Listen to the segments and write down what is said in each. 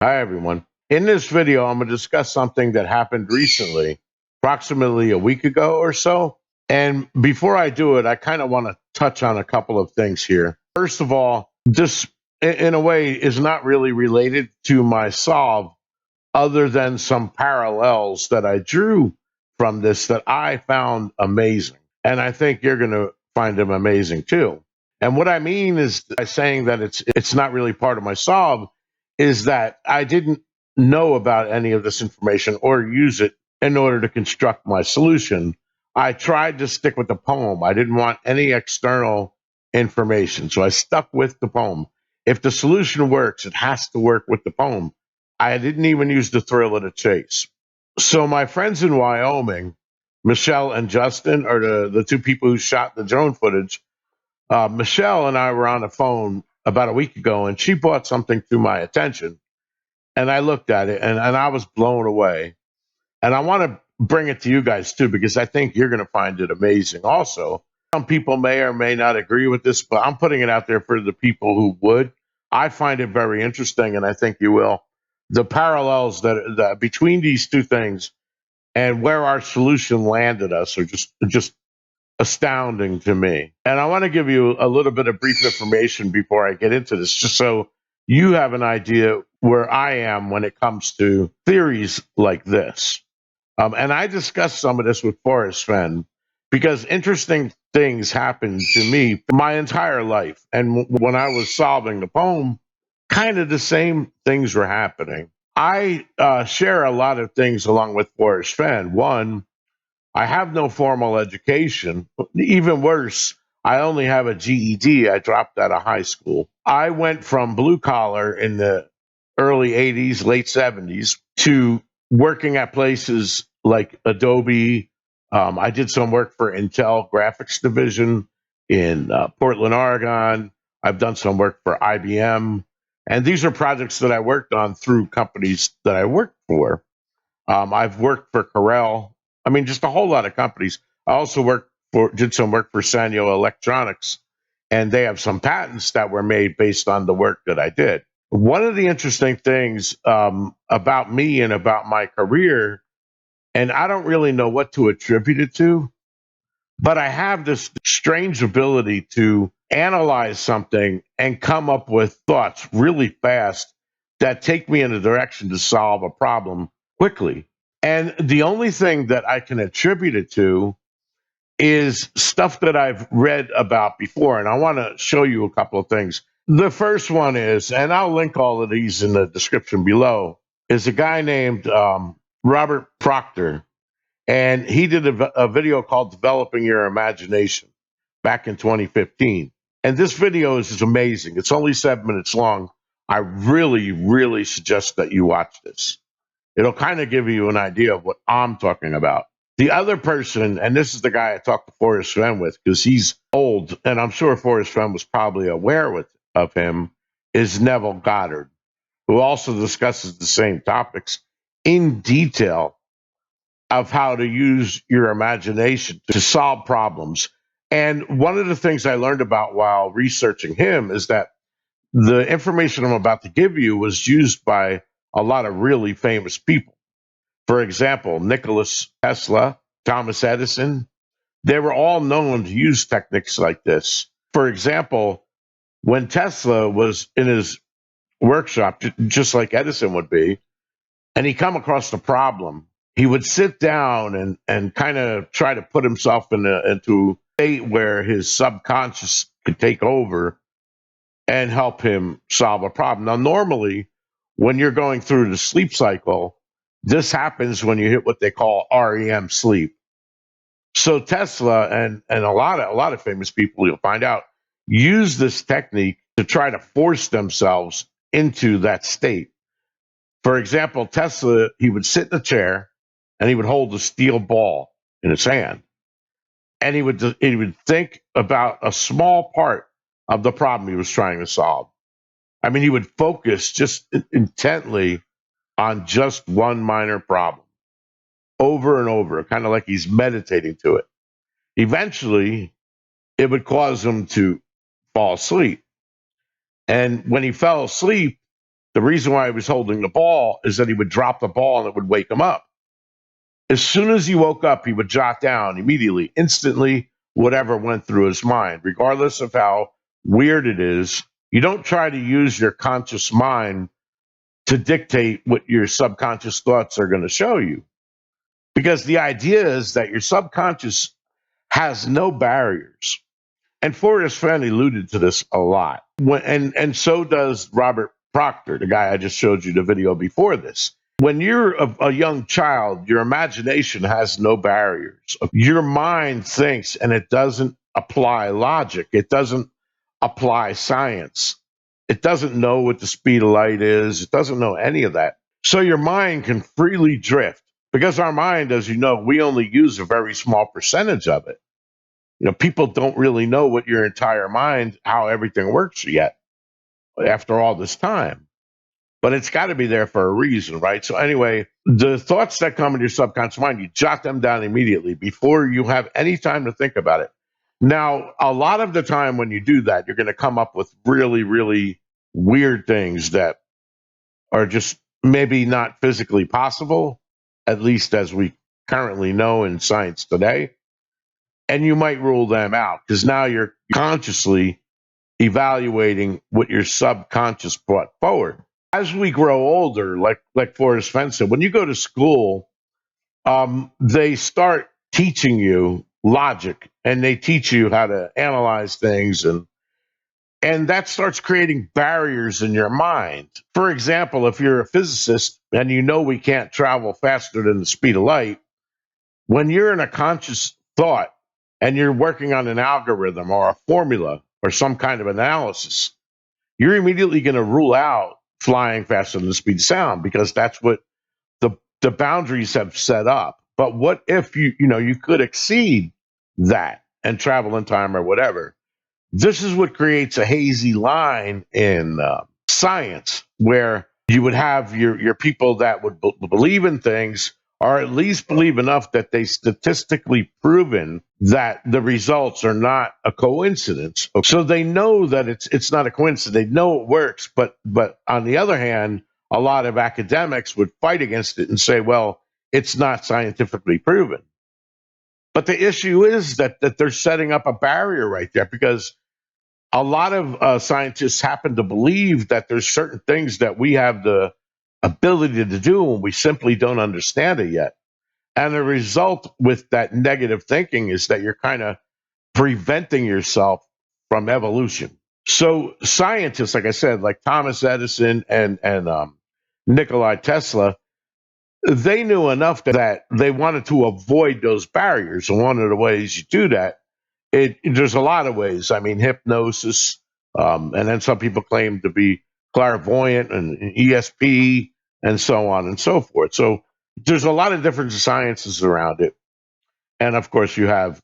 Hi, everyone. In this video, I'm going to discuss something that happened recently, approximately a week ago or so. And before I do it, I kind of want to touch on a couple of things here. First of all, this, in a way, is not really related to my solve, other than some parallels that I drew from this that I found amazing. And I think you're going to find them amazing too. And what I mean is by saying that it's not really part of my solve is that I didn't know about any of this information or use it in order to construct my solution. I tried to stick with the poem. I didn't want any external information. So I stuck with the poem. If the solution works, it has to work with the poem. I didn't even use the thrill of the chase. So my friends in Wyoming, Michelle and Justin, are the two people who shot the drone footage. Michelle and I were on the phone about a week ago, and she brought something to my attention. And I looked at it, and I was blown away. And I want to bring it to you guys too, because I think you're going to find it amazing also. Some people may or may not agree with this, but I'm putting it out there for the people who would. I find it very interesting, and I think you will. The parallels that between these two things and where our solution landed us are just astounding to me. And I want to give you a little bit of brief information before I get into this, just so you have an idea where I am when it comes to theories like this. And I discussed some of this with Forrest Fenn because interesting things happened to me my entire life. And when I was solving the poem, kind of the same things were happening. I share a lot of things along with Forrest Fenn. One, I have no formal education. Even worse, I only have a GED. I dropped out of high school. I went from blue collar in the early 80s, late 70s to working at places like Adobe. I did some work for Intel Graphics Division in Portland, Oregon. I've done some work for IBM. And these are projects that I worked on through companies that I worked for. I've worked for Corel. I mean, just a whole lot of companies. I also did some work for Sanyo Electronics, and they have some patents that were made based on the work that I did. One of the interesting things about me and about my career, and I don't really know what to attribute it to, but I have this strange ability to analyze something and come up with thoughts really fast that take me in a direction to solve a problem quickly. And the only thing that I can attribute it to is stuff that I've read about before. And I want to show you a couple of things. The first one is, and I'll link all of these in the description below, is a guy named Robert Proctor. And he did a video called Developing Your Imagination back in 2015. And this video is amazing. It's only 7 minutes long. I really, really suggest that you watch this. It'll kind of give you an idea of what I'm talking about. The other person, and this is the guy I talked to Forrest Fenn with because he's old, and I'm sure Forrest Fenn was probably aware of him, is Neville Goddard, who also discusses the same topics in detail of how to use your imagination to solve problems. And one of the things I learned about while researching him is that the information I'm about to give you was used by a lot of really famous people. For example, Nikola Tesla, Thomas Edison, they were all known to use techniques like this. For example, when Tesla was in his workshop, just like Edison would be, and he come across the problem, he would sit down and kind of try to put himself into a state where his subconscious could take over and help him solve a problem. Now, normally, when you're going through the sleep cycle, this happens when you hit what they call REM sleep. So Tesla and a lot of famous people you'll find out use this technique to try to force themselves into that state. For example, Tesla, he would sit in a chair and he would hold a steel ball in his hand, and he would think about a small part of the problem he was trying to solve. I mean, he would focus just intently on just one minor problem over and over, kind of like he's meditating to it. Eventually, it would cause him to fall asleep. And when he fell asleep, The reason why he was holding the ball is that he would drop the ball and it would wake him up. As soon as he woke up, he would jot down immediately, instantly, whatever went through his mind, regardless of how weird it is. You don't try to use your conscious mind to dictate what your subconscious thoughts are going to show you. Because the idea is that your subconscious has no barriers. And Forrest Fenn alluded to this a lot. And so does Robert Proctor, the guy I just showed you the video before this. When you're a young child, your imagination has no barriers. Your mind thinks and it doesn't apply logic. It doesn't apply science. It doesn't know what the speed of light is. It doesn't know any of that. So your mind can freely drift because our mind, as you know, we only use a very small percentage of it. People don't really know what your entire mind, how everything works yet after all this time. But it's got to be there for a reason, right? So anyway, the thoughts that come in your subconscious mind, you jot them down immediately before you have any time to think about it. Now, a lot of the time when you do that, you're going to come up with really, really weird things that are just maybe not physically possible, at least as we currently know in science today. And you might rule them out because now you're consciously evaluating what your subconscious brought forward. As we grow older, like Forrest Fenn said, when you go to school, they start teaching you logic and they teach you how to analyze things, and that starts creating barriers in your mind. For example, if you're a physicist and you know we can't travel faster than the speed of light, when you're in a conscious thought and you're working on an algorithm or a formula or some kind of analysis, you're immediately going to rule out flying faster than the speed of sound because that's what the boundaries have set up. But what if you could exceed that and travel in time or whatever? This is what creates a hazy line in science where you would have your people that would believe in things or at least believe enough that they statistically proven that the results are not a coincidence. So they know that it's not a coincidence. They know it works, but on the other hand, a lot of academics would fight against it and say, well, it's not scientifically proven. But the issue is that they're setting up a barrier right there because a lot of scientists happen to believe that there's certain things that we have the ability to do and we simply don't understand it yet. And the result with that negative thinking is that you're kind of preventing yourself from evolution. So scientists, like I said, like Thomas Edison and Nikola Tesla, they knew enough that they wanted to avoid those barriers. And one of the ways you do that, there's a lot of ways. I mean, hypnosis, and then some people claim to be clairvoyant and ESP and so on and so forth. So there's a lot of different sciences around it. And of course, you have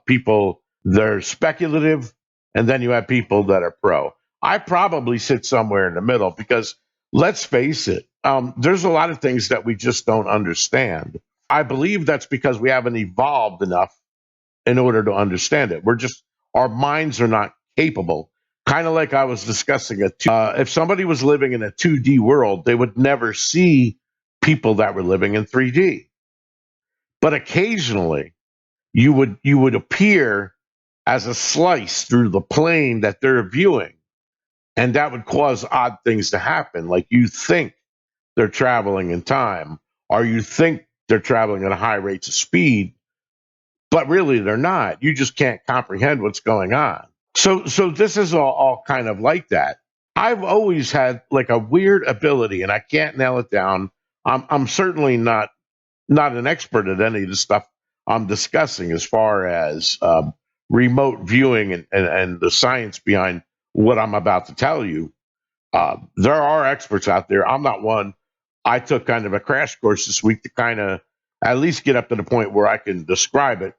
people that are speculative, and then you have people that are pro. I probably sit somewhere in the middle because let's face it, there's a lot of things that we just don't understand. I believe that's because we haven't evolved enough in order to understand it. Our minds are not capable. Kind of like I was discussing it. If somebody was living in a 2D world, they would never see people that were living in 3D. But occasionally, you would appear as a slice through the plane that they're viewing, and that would cause odd things to happen. Like you think they're traveling in time, or you think they're traveling at a high rates of speed, but really they're not. You just can't comprehend what's going on. So this is all kind of like that. I've always had like a weird ability, and I can't nail it down. I'm certainly not an expert at any of the stuff I'm discussing as far as remote viewing and the science behind what I'm about to tell you. There are experts out there. I'm not one. I took kind of a crash course this week to kind of at least get up to the point where I can describe it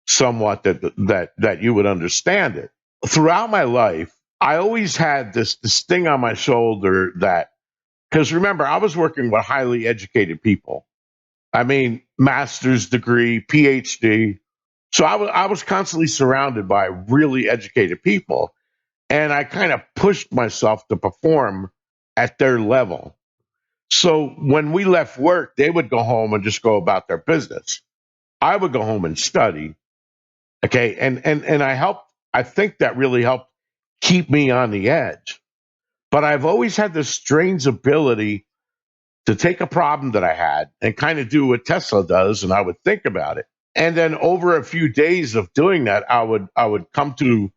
somewhat that you would understand it. Throughout my life, I always had this thing on my shoulder that because remember, I was working with highly educated people. I mean, master's degree, PhD. So I was constantly surrounded by really educated people. And I kind of pushed myself to perform at their level. So when we left work, they would go home and just go about their business. I would go home and study. Okay. And I think that really helped keep me on the edge. But I've always had this strange ability to take a problem that I had and kind of do what Tesla does, and I would think about it. And then over a few days of doing that, I would come to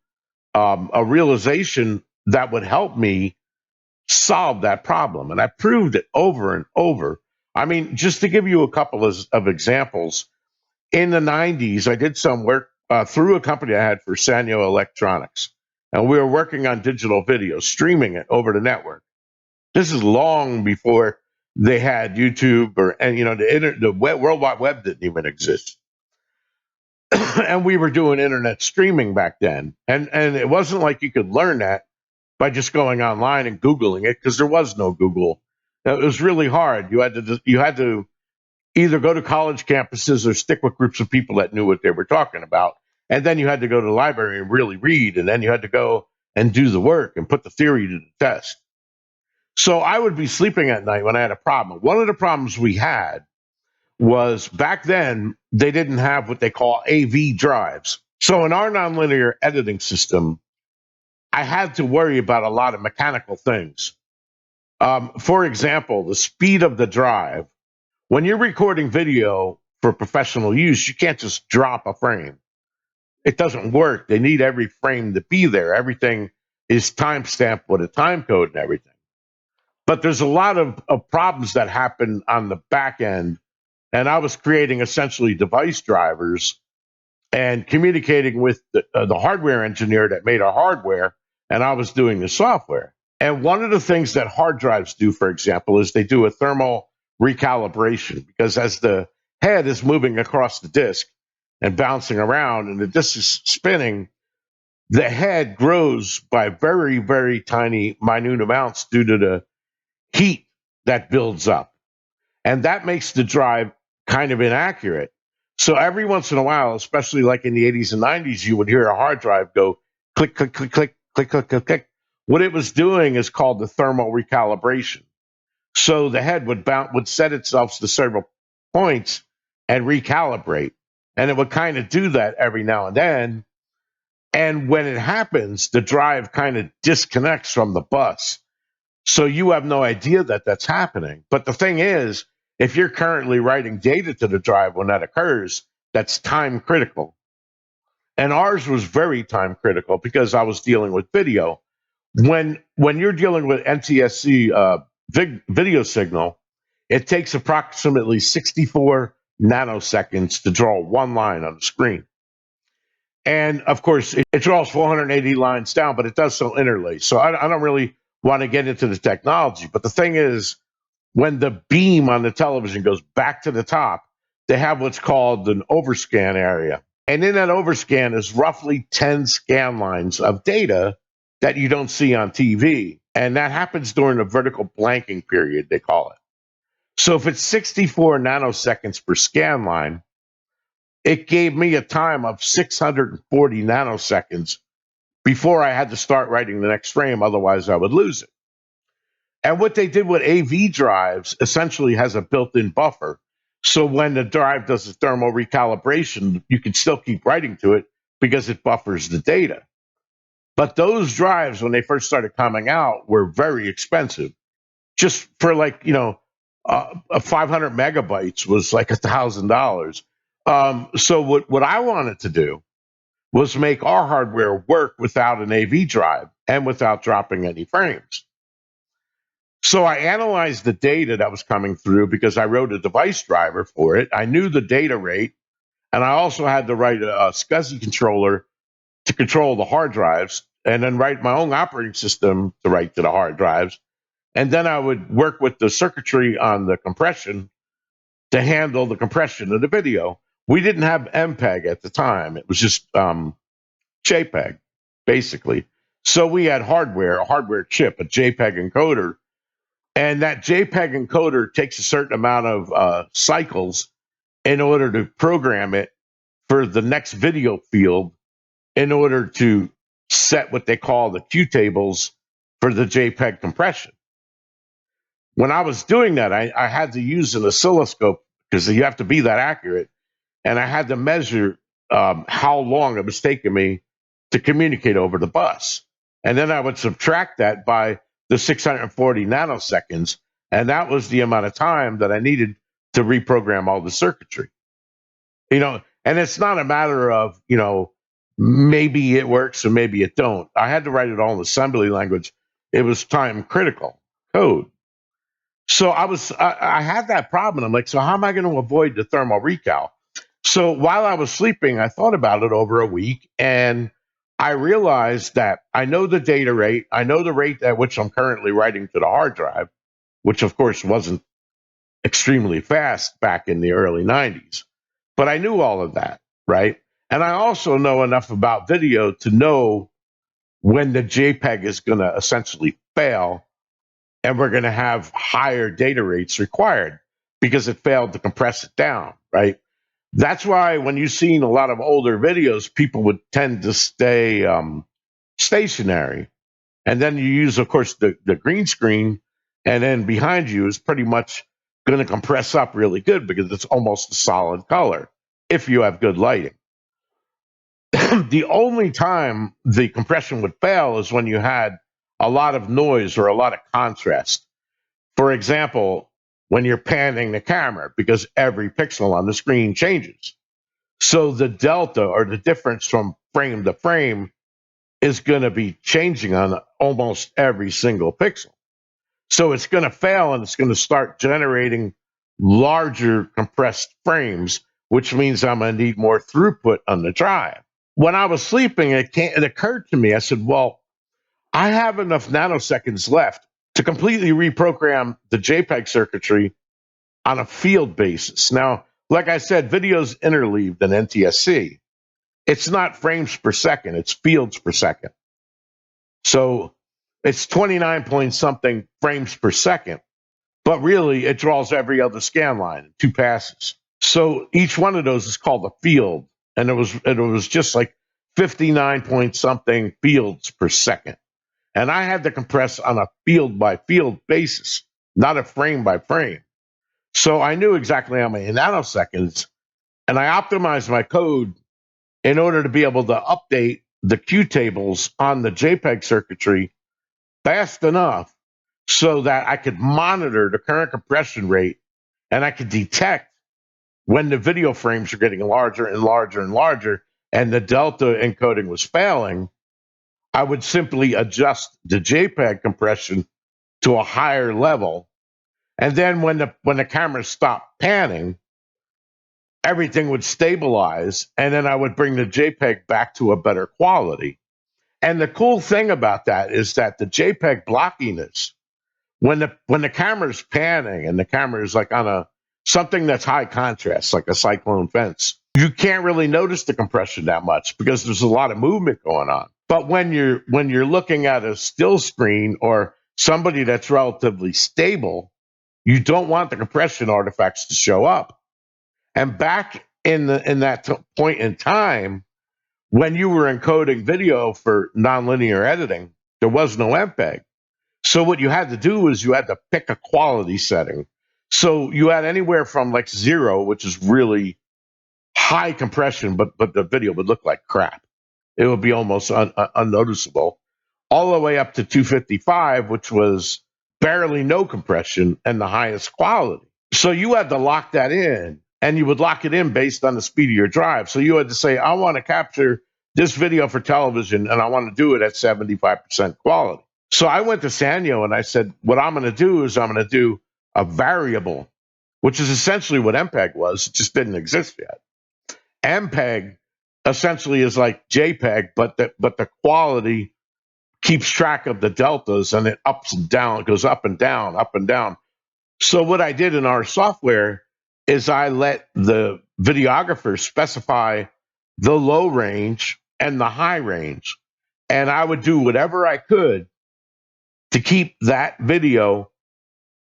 a realization that would help me solve that problem. And I proved it over and over. I mean, just to give you a couple of examples, in the 90s, I did some work through a company I had for Sanyo Electronics. And we were working on digital video, streaming it over the network. This is long before they had YouTube and the World Wide Web didn't even exist. And we were doing internet streaming back then. And it wasn't like you could learn that by just going online and Googling it, because there was no Google. It was really hard. You had to either go to college campuses or stick with groups of people that knew what they were talking about. And then you had to go to the library and really read. And then you had to go and do the work and put the theory to the test. So I would be sleeping at night when I had a problem. One of the problems we had was back then, they didn't have what they call AV drives. So in our nonlinear editing system, I had to worry about a lot of mechanical things. For example, the speed of the drive. When you're recording video for professional use, you can't just drop a frame. It doesn't work. They need every frame to be there. Everything is time stamped with a time code and everything. But there's a lot of problems that happen on the back end. And I was creating essentially device drivers and communicating with the hardware engineer that made our hardware, and I was doing the software. And one of the things that hard drives do, for example, is they do a thermal recalibration, because as the head is moving across the disk and bouncing around and the disk is spinning, the head grows by very, very tiny, minute amounts due to the heat that builds up. And that makes the drive kind of inaccurate. So every once in a while, especially like in the 80s and 90s, you would hear a hard drive go click, click, click, click, click, click, click, click. What it was doing is called the thermal recalibration. So the head would set itself to several points and recalibrate. And it would kind of do that every now and then. And when it happens, the drive kind of disconnects from the bus. So you have no idea that that's happening. But the thing is, if you're currently writing data to the drive when that occurs, that's time critical. And ours was very time critical because I was dealing with video. When you're dealing with NTSC video signal, it takes approximately 64 nanoseconds to draw one line on the screen. And of course, it draws 480 lines down, but it does so interlace. So I don't really want to get into the technology. But the thing is, when the beam on the television goes back to the top, they have what's called an overscan area. And in that overscan is roughly 10 scan lines of data that you don't see on TV. And that happens during the vertical blanking period, they call it. So if it's 64 nanoseconds per scan line, it gave me a time of 640 nanoseconds before I had to start writing the next frame. Otherwise, I would lose it. And what they did with AV drives essentially has a built-in buffer. So when the drive does the thermal recalibration, you can still keep writing to it because it buffers the data. But those drives, when they first started coming out, were very expensive. Just for 500 megabytes was like $1,000. So what I wanted to do was make our hardware work without an AV drive and without dropping any frames. So I analyzed the data that was coming through because I wrote a device driver for it. I knew the data rate, and I also had to write a SCSI controller to control the hard drives, and then write my own operating system to write to the hard drives. And then I would work with the circuitry on the compression to handle the compression of the video. We didn't have MPEG at the time. It was just JPEG, basically. So we had a hardware chip, a JPEG encoder. And that JPEG encoder takes a certain amount of cycles in order to program it for the next video field in order to set what they call the Q tables for the JPEG compression. when I was doing that, I had to use an oscilloscope because you have to be that accurate. And I had to measure how long it was taking me to communicate over the bus. And then I would subtract that by the 640 nanoseconds. And that was the amount of time that I needed to reprogram all the circuitry. And it's not a matter of, maybe it works or maybe it don't. I had to write it all in assembly language. It was time critical code. So I had that problem. I'm like, so how am I going to avoid the thermal recal? So while I was sleeping, I thought about it over a week, and I realized that I know the data rate. I know the rate at which I'm currently writing to the hard drive, which of course wasn't extremely fast back in the early 90s. But I knew all of that, right? And I also know enough about video to know when the JPEG is going to essentially fail and we're going to have higher data rates required because it failed to compress it down, right? That's why when you've seen a lot of older videos, people would tend to stay stationary. And then you use, of course, the green screen, and then behind you is pretty much going to compress up really good because it's almost a solid color if you have good lighting. The only time the compression would fail is when you had a lot of noise or a lot of contrast. For example, when you're panning the camera, because every pixel on the screen changes. So the delta or the difference from frame to frame is going to be changing on almost every single pixel. So it's going to fail and it's going to start generating larger compressed frames, which means I'm going to need more throughput on the drive. When I was sleeping, it occurred to me, I said, well, I have enough nanoseconds left to completely reprogram the JPEG circuitry on a field basis. Now, like I said, video's interleaved in NTSC. It's not frames per second, it's fields per second. So it's 29 point something frames per second, but really it draws every other scan line in 2 passes. So each one of those is called a field, and it was just like 59 point something fields per second. And I had to compress on a field by field basis, not a frame by frame. So I knew exactly how many nanoseconds, and I optimized my code in order to be able to update the Q tables on the JPEG circuitry fast enough so that I could monitor the current compression rate and I could detect when the video frames are getting larger and larger and larger and the delta encoding was failing. I would simply adjust the JPEG compression to a higher level. And then when the camera stopped panning, everything would stabilize, and then I would bring the JPEG back to a better quality. And the cool thing about that is that the JPEG blockiness, when the camera's panning and the camera is like on something that's high contrast, like a cyclone fence, you can't really notice the compression that much because there's a lot of movement going on. But when you're looking at a still screen or somebody that's relatively stable, you don't want the compression artifacts to show up. And back in that point in time, when you were encoding video for nonlinear editing, there was no MPEG. So what you had to do is you had to pick a quality setting. So you had anywhere from like 0, which is really high compression, but the video would look like crap. It would be almost unnoticeable, all the way up to 255, which was barely no compression and the highest quality. So you had to lock that in, and you would lock it in based on the speed of your drive. So you had to say, I want to capture this video for television, and I want to do it at 75% quality. So I went to Sanyo and I said, what I'm going to do is I'm going to do a variable, which is essentially what MPEG was. It just didn't exist yet. MPEG essentially is like JPEG, but the quality keeps track of the deltas, and it ups and down, it goes up and down, up and down. So what I did in our software is I let the videographer specify the low range and the high range. And I would do whatever I could to keep that video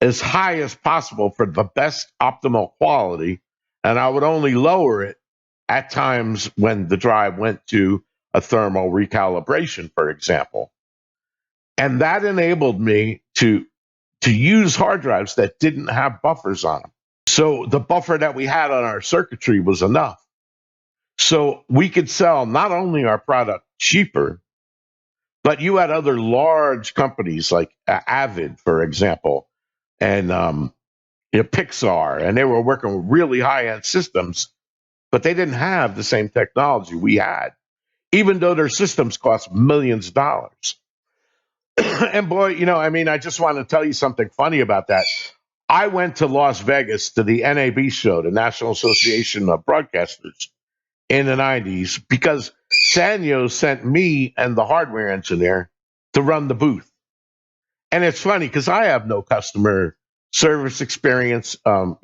as high as possible for the best optimal quality. And I would only lower it at times when the drive went to a thermal recalibration, for example. And that enabled me to to use hard drives that didn't have buffers on them. So the buffer that we had on our circuitry was enough. So we could sell not only our product cheaper, but you had other large companies like Avid, for example, and Pixar, and they were working with really high-end systems, but they didn't have the same technology we had, even though their systems cost millions of dollars. And boy, I just want to tell you something funny about that. I went to Las Vegas to the NAB show, the National Association of Broadcasters, in the 90s because Sanyo sent me and the hardware engineer to run the booth. And it's funny because I have no customer service experience. I'm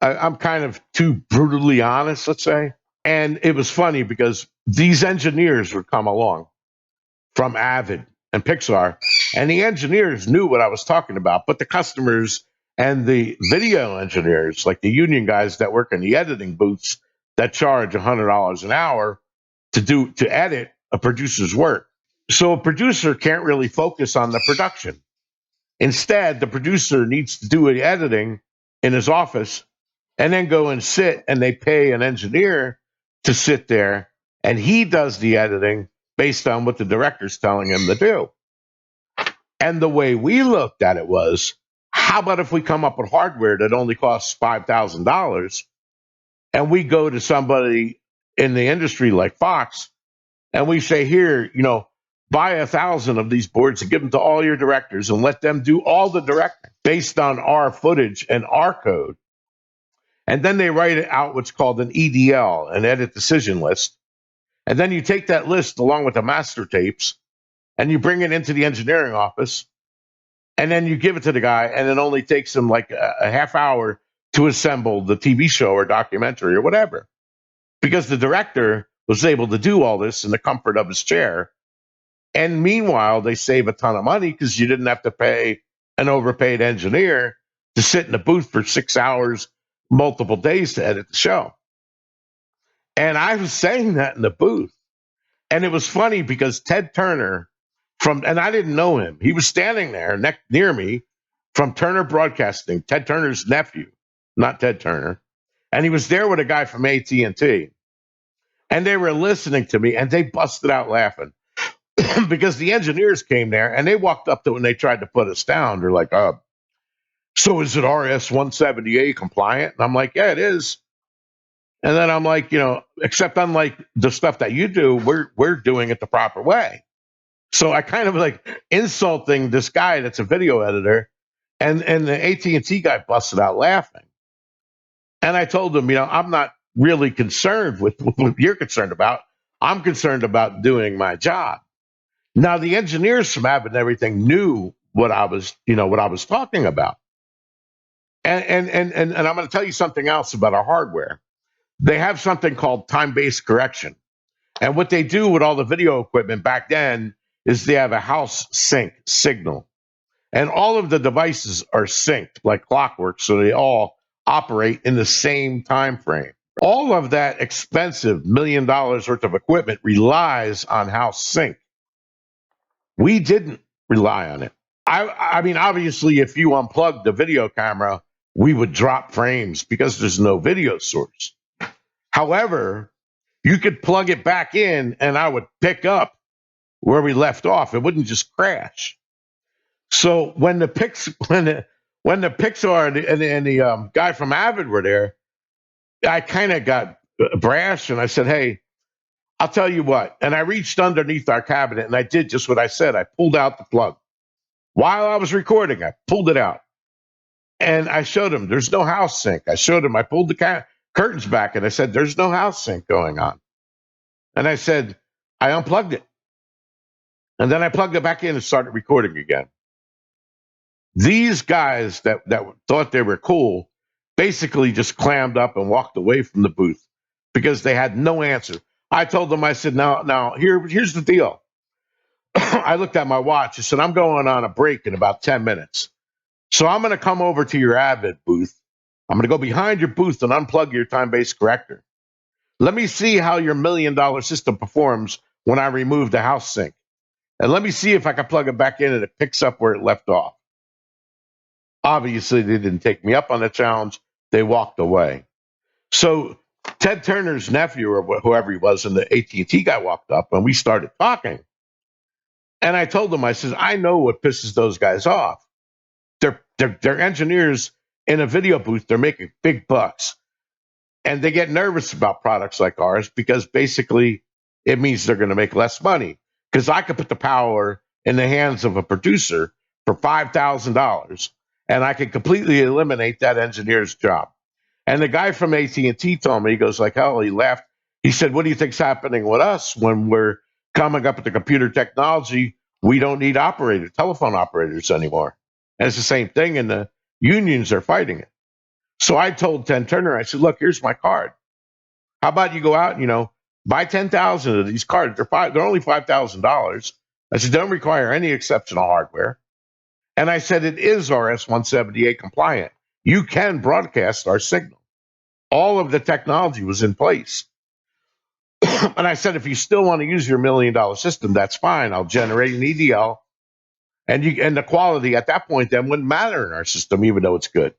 kind of too brutally honest, let's say. And it was funny because these engineers would come along from Avid and Pixar, and the engineers knew what I was talking about, but the customers and the video engineers, like the union guys that work in the editing booths that charge $100 an hour to edit a producer's work. So a producer can't really focus on the production. Instead, the producer needs to do the editing in his office and then go and sit, and they pay an engineer to sit there, and he does the editing based on what the director's telling him to do. And the way we looked at it was, how about if we come up with hardware that only costs $5,000 and we go to somebody in the industry like Fox and we say, here, buy 1,000 of these boards and give them to all your directors and let them do all the directing based on our footage and our code. And then they write out what's called an EDL, an edit decision list. And then you take that list along with the master tapes and you bring it into the engineering office, and then you give it to the guy, and it only takes him like a half hour to assemble the TV show or documentary or whatever. Because the director was able to do all this in the comfort of his chair. And meanwhile, they save a ton of money because you didn't have to pay an overpaid engineer to sit in the booth for 6 hours, multiple days to edit the show. And I was saying that in the booth. And it was funny because Ted Turner and I didn't know him. He was standing there near me from Turner Broadcasting, Ted Turner's nephew, not Ted Turner. And he was there with a guy from AT&T. And they were listening to me, and they busted out laughing because the engineers came there, and they walked up to when they tried to put us down. They're like, so is it RS 178 compliant? And I'm like, yeah, it is. And then I'm like, except unlike the stuff that you do, we're doing it the proper way. So I kind of like insulting this guy that's a video editor, and the AT&T guy busted out laughing. And I told him, I'm not really concerned with what you're concerned about. I'm concerned about doing my job. Now the engineers from Abbott and everything knew what I was talking about. And I'm going to tell you something else about our hardware. They have something called time-based correction. And what they do with all the video equipment back then is they have a house sync signal. And all of the devices are synced like clockwork, so they all operate in the same time frame. All of that expensive $1 million worth of equipment relies on house sync. We didn't rely on it. I mean, obviously, if you unplug the video camera, we would drop frames because there's no video source. However, you could plug it back in and I would pick up where we left off. It wouldn't just crash. So when the Pixar and the guy from Avid were there, I kind of got brash and I said, hey, I'll tell you what. And I reached underneath our cabinet and I did just what I said. I pulled out the plug. While I was recording, I pulled it out. And I showed him there's no house sync. I showed him, I pulled the curtains back and I said, there's no house sync going on. And I said, I unplugged it. And then I plugged it back in and started recording again. These guys that thought they were cool basically just clammed up and walked away from the booth because they had no answer. I told them, I said, now here's the deal. I looked at my watch. I said, I'm going on a break in about 10 minutes. So I'm going to come over to your Avid booth. I'm going to go behind your booth and unplug your time-based corrector. Let me see how your $1 million system performs when I remove the house sync. And let me see if I can plug it back in and it picks up where it left off. Obviously, they didn't take me up on the challenge. They walked away. So Ted Turner's nephew, or whoever he was, and the AT&T guy walked up, and we started talking. And I told him, I said, I know what pisses those guys off. They're engineers in a video booth. They're making big bucks, and they get nervous about products like ours because basically it means they're going to make less money. Because I could put the power in the hands of a producer for $5,000, and I could completely eliminate that engineer's job. And the guy from AT&T told me, he goes like, hell, he laughed. He said, what do you think's happening with us when we're coming up with the computer technology? We don't need telephone operators anymore. And it's the same thing, and the unions are fighting it. So I told Ted Turner, I said, look, here's my card. How about you go out and, buy 10,000 of these cards? They're only $5,000. I said, don't require any exceptional hardware. And I said, it is RS-178 compliant. You can broadcast our signal. All of the technology was in place. And I said, if you still want to use your $1 million system, that's fine. I'll generate an EDL. And the quality at that point then wouldn't matter in our system, even though it's good.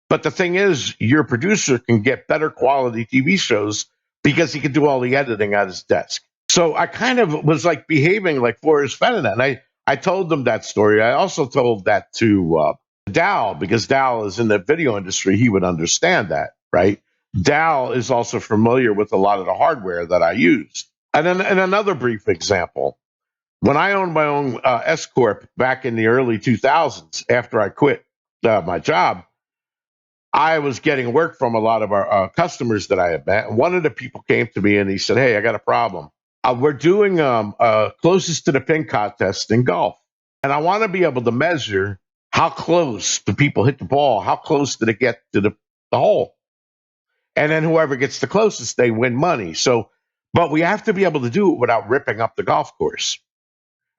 But the thing is, your producer can get better quality TV shows because he can do all the editing at his desk. So I kind of was like behaving like Forrest Fenn. And I told them that story. I also told that to Dal, because Dal is in the video industry. He would understand that, right? Dal is also familiar with a lot of the hardware that I used. And then another brief example. When I owned my own S Corp back in the early 2000s, after I quit my job, I was getting work from a lot of our customers that I had met. And one of the people came to me and he said, hey, I got a problem. We're doing closest to the pin contest in golf. And I want to be able to measure how close the people hit the ball, how close did it get to the hole. And then whoever gets the closest, they win money. So, but we have to be able to do it without ripping up the golf course.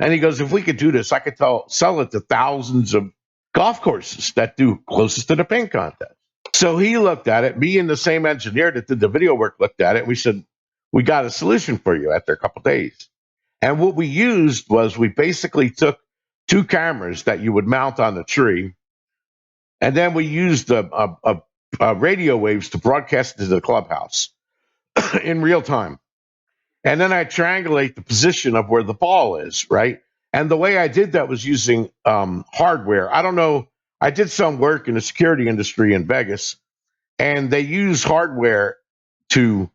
And he goes, if we could do this, I could sell it to thousands of golf courses that do closest to the pin contest. So he looked at it. Me and the same engineer that did the video work looked at it. We said, we got a solution for you after a couple of days. And what we used was we basically took 2 cameras that you would mount on the tree, and then we used radio waves to broadcast to the clubhouse in real time. And then I triangulate the position of where the ball is, right? And the way I did that was using hardware. I don't know. I did some work in the security industry in Vegas, and they use hardware to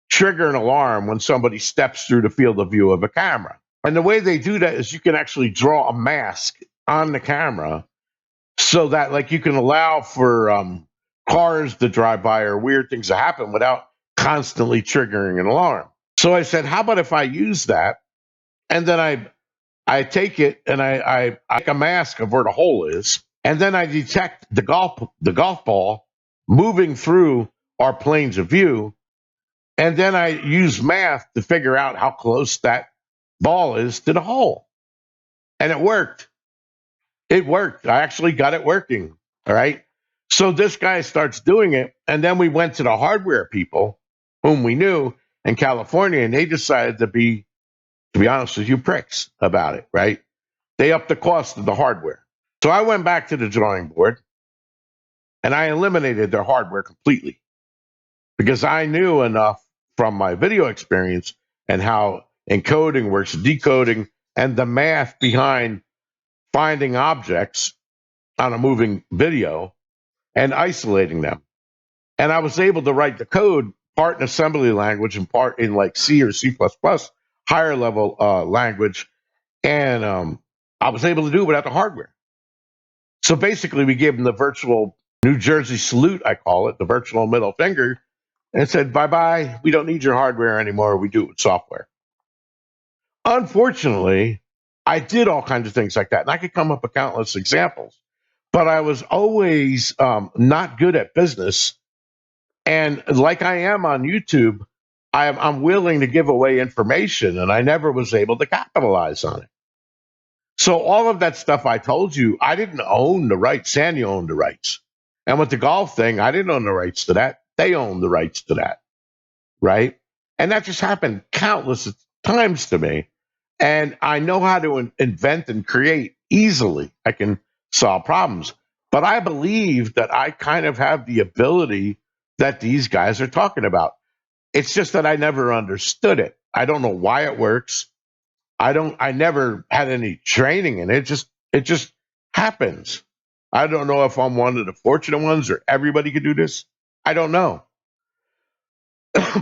trigger an alarm when somebody steps through the field of view of a camera. And the way they do that is you can actually draw a mask on the camera so that like you can allow for cars to drive by or weird things to happen without constantly triggering an alarm. So I said, how about if I use that and then I take it and I make a mask of where the hole is, and then I detect the golf ball moving through our planes of view, and then I use math to figure out how close that ball is to the hole. And it worked. It worked. I actually got it working. All right. So this guy starts doing it. And then we went to the hardware people whom we knew in California, and they decided to be honest with you, pricks about it, right? They upped the cost of the hardware. So I went back to the drawing board and I eliminated their hardware completely because I knew enough from my video experience and how encoding works, decoding, and the math behind finding objects on a moving video and isolating them. And I was able to write the code part in assembly language and part in like C or C++, higher level language. And I was able to do it without the hardware. So basically, we gave them the virtual New Jersey salute, I call it, the virtual middle finger, and said, bye-bye, we don't need your hardware anymore. We do it with software. Unfortunately, I did all kinds of things like that, and I could come up with countless examples. But I was always not good at business. And like I am on YouTube, I'm willing to give away information, and I never was able to capitalize on it. So all of that stuff I told you, I didn't own the rights. Sandy owned the rights. And with the golf thing, I didn't own the rights to that. They owned the rights to that, right? And that just happened countless times to me. And I know how to invent and create easily. I can solve problems. But I believe that I kind of have the ability that these guys are talking about. It's just that I never understood it. I don't know why it works. I never had any training in it. It just happens. I don't know if I'm one of the fortunate ones or everybody could do this. I don't know.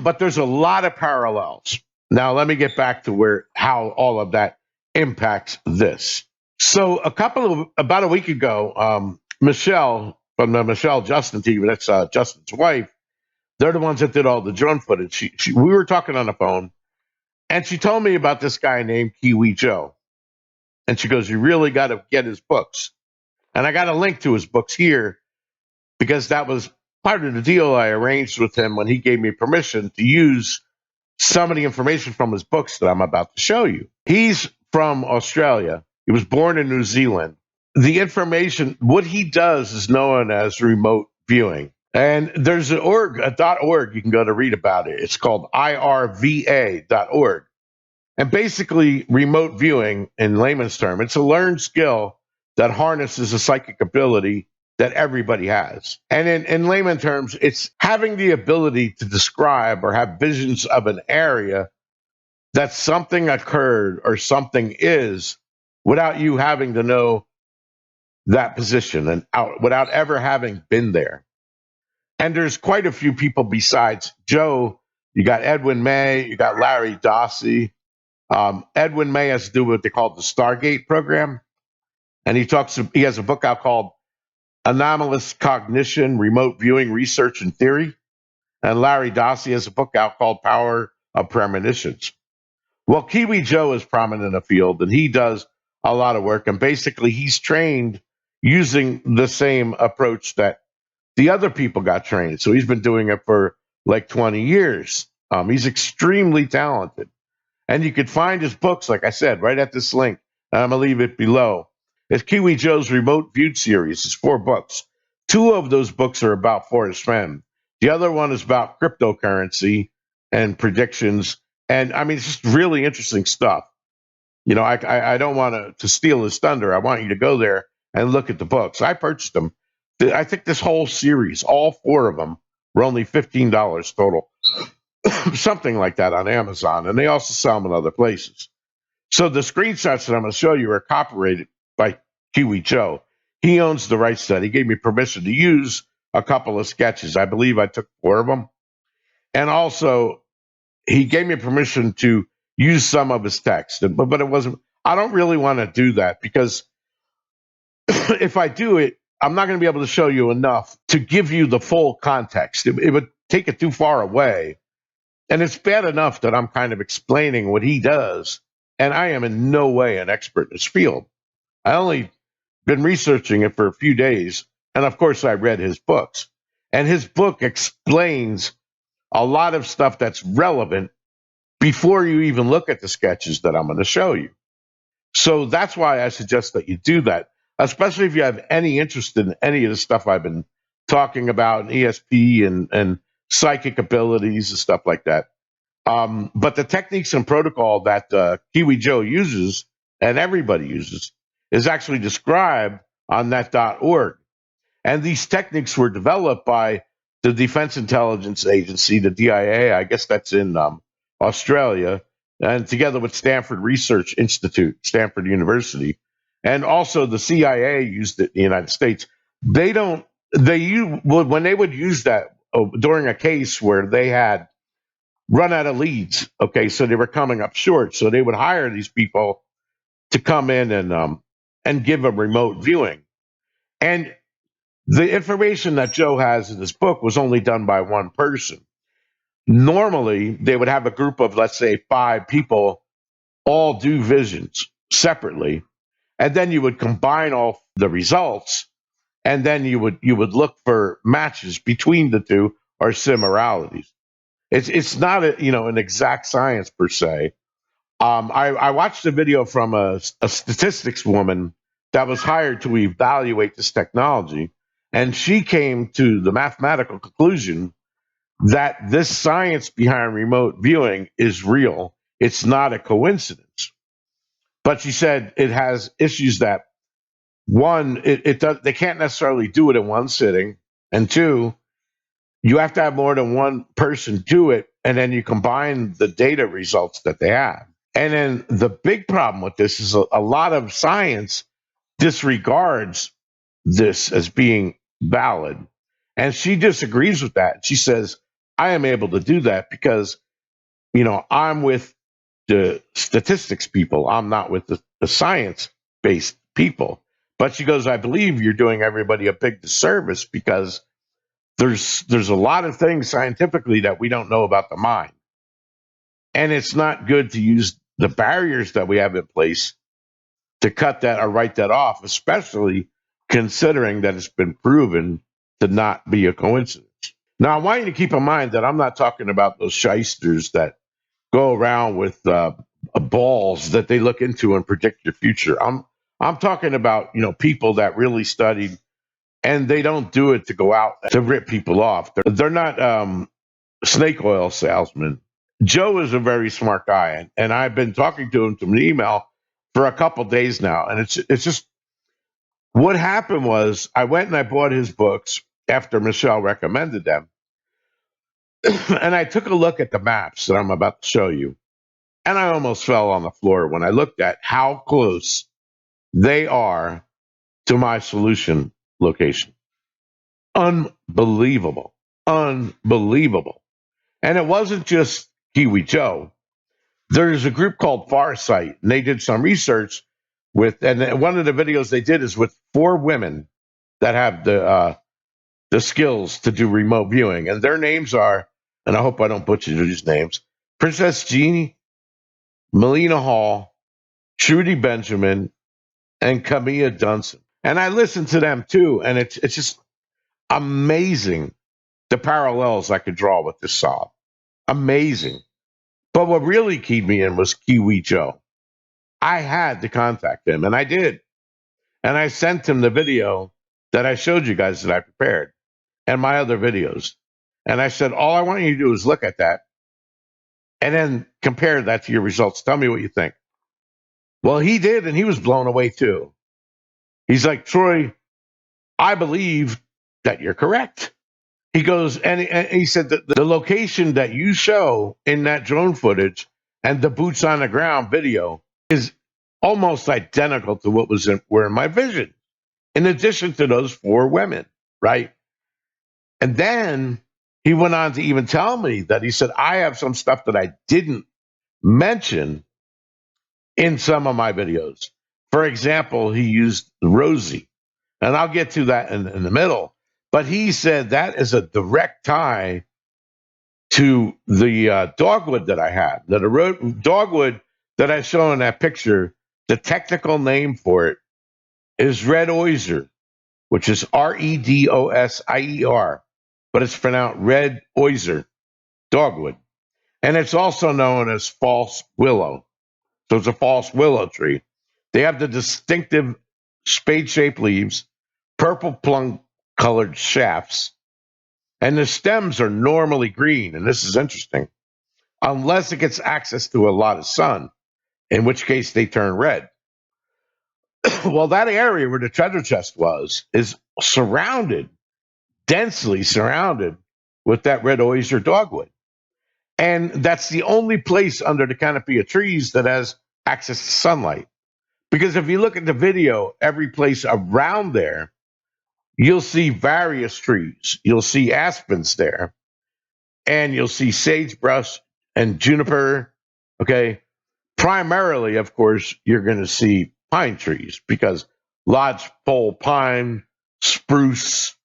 But there's a lot of parallels. Now let me get back to where how all of that impacts this. So about a week ago, Michelle from the Michelle Justin team, that's Justin's wife, they're the ones that did all the drone footage. We were talking on the phone, and she told me about this guy named Kiwi Joe. And she goes, "You really got to get his books." And I got a link to his books here because that was part of the deal I arranged with him when he gave me permission to use some of the information from his books that I'm about to show you. He's from Australia. He was born in New Zealand. The information, what he does is known as remote viewing. And there's a .org you can go to read about it. It's called irva.org. And basically, remote viewing, in layman's term, it's a learned skill that harnesses a psychic ability that everybody has. And in layman terms, it's having the ability to describe or have visions of an area that something occurred or something is without you having to know that position and without ever having been there. And there's quite a few people besides Joe. You got Edwin May, you got Larry Dossey. Edwin May has to do with what they call the Stargate program. And he has a book out called Anomalous Cognition, Remote Viewing Research and Theory. And Larry Dossey has a book out called Power of Premonitions. Well, Kiwi Joe is prominent in the field, and he does a lot of work. And basically, he's trained using the same approach that the other people got trained. So he's been doing it for like 20 years. He's extremely talented. And you could find his books, like I said, right at this link. I'm going to leave it below. It's Kiwi Joe's Remote Viewed series. It's 4 books. 2 of those books are about Forrest Fenn. The other one is about cryptocurrency and predictions. And I mean, it's just really interesting stuff. You know, I don't want to steal his thunder. I want you to go there and look at the books. I purchased them. I think this whole series, all 4 of them, were only $15 total. Something like that on Amazon. And they also sell them in other places. So the screenshots that I'm going to show you are copyrighted by Kiwi Joe. He owns the rights to that. He gave me permission to use a couple of sketches. I believe I took 4 of them. And also, he gave me permission to use some of his text. But it wasn't, I don't really want to do that because if I do it, I'm not going to be able to show you enough to give you the full context. It would take it too far away. And it's bad enough that I'm kind of explaining what he does, and I am in no way an expert in this field. I only been researching it for a few days, and of course I read his books. And his book explains a lot of stuff that's relevant before you even look at the sketches that I'm going to show you. So that's why I suggest that you do that, especially if you have any interest in any of the stuff I've been talking about, ESP and psychic abilities and stuff like that. But the techniques and protocol that Kiwi Joe uses and everybody uses is actually described on that .org. And these techniques were developed by the Defense Intelligence Agency, the DIA, I guess that's in Australia, and together with Stanford Research Institute, Stanford University, and also the CIA used it in the United States. When they would use that during a case where they had run out of leads. Okay, so they were coming up short. So they would hire these people to come in and give them remote viewing. And the information that Joe has in his book was only done by one person. Normally, they would have a group of, let's say, 5 people all do visions separately, and then you would combine all the results, and then you would look for matches between the two or similarities. It's not an exact science per se. I watched a video from a statistics woman that was hired to evaluate this technology, and she came to the mathematical conclusion that this science behind remote viewing is real. It's not a coincidence. But she said it has issues that one, they can't necessarily do it in one sitting, and two, you have to have more than one person do it, and then you combine the data results that they have. And then the big problem with this is a lot of science disregards this as being valid. And she disagrees with that. She says, I am able to do that because, I'm with the statistics people. I'm not with the science based people. But she goes, I believe you're doing everybody a big disservice because there's a lot of things scientifically that we don't know about the mind. And it's not good to use the barriers that we have in place to cut that or write that off, especially considering that it's been proven to not be a coincidence. Now, I want you to keep in mind that I'm not talking about those shysters that go around with balls that they look into and predict your future. I'm talking about people that really studied, and they don't do it to go out to rip people off. They're not snake oil salesmen. Joe is a very smart guy, and I've been talking to him through an email for a couple days now, and it's just what happened was I went and I bought his books after Michelle recommended them, and I took a look at the maps that I'm about to show you, and I almost fell on the floor when I looked at how close they are to my solution location. Unbelievable. Unbelievable. And it wasn't just Kiwi Joe. There's a group called Farsight, and they did some research and one of the videos they did is with 4 women that have the skills to do remote viewing, and their names are, and I hope I don't butcher these names: Princess Jeannie, Melina Hall, Trudy Benjamin, and Camilla Dunson. And I listened to them too, and it's just amazing the parallels I could draw with this solve. Amazing. But what really keyed me in was Kiwi Joe. I had to contact him, and I did. And I sent him the video that I showed you guys that I prepared and my other videos. And I said, all I want you to do is look at that and then compare that to your results. Tell me what you think. Well, he did, and he was blown away too. He's like, Troy, I believe that you're correct. He goes, and he said that the location that you show in that drone footage and the boots on the ground video is almost identical to what were in my vision, in addition to those 4 women, right? And then he went on to even tell me that he said, I have some stuff that I didn't mention in some of my videos. For example, he used Rosie, and I'll get to that in the middle. But he said that is a direct tie to the dogwood that I had. The dogwood that I show in that picture, the technical name for it is red osier, which is Redosier, but it's pronounced red osier dogwood. And it's also known as false willow. So it's a false willow tree. They have the distinctive spade-shaped leaves, purple plum colored shafts, and the stems are normally green. And this is interesting, unless it gets access to a lot of sun, in which case they turn red. Well, that area where the treasure chest was is surrounded, densely surrounded with that red osier dogwood. And that's the only place under the canopy of trees that has access to sunlight. Because if you look at the video, every place around there, you'll see various trees. You'll see aspens there, and you'll see sagebrush and juniper. Okay. Primarily, of course, you're going to see pine trees because lodgepole pine, spruce,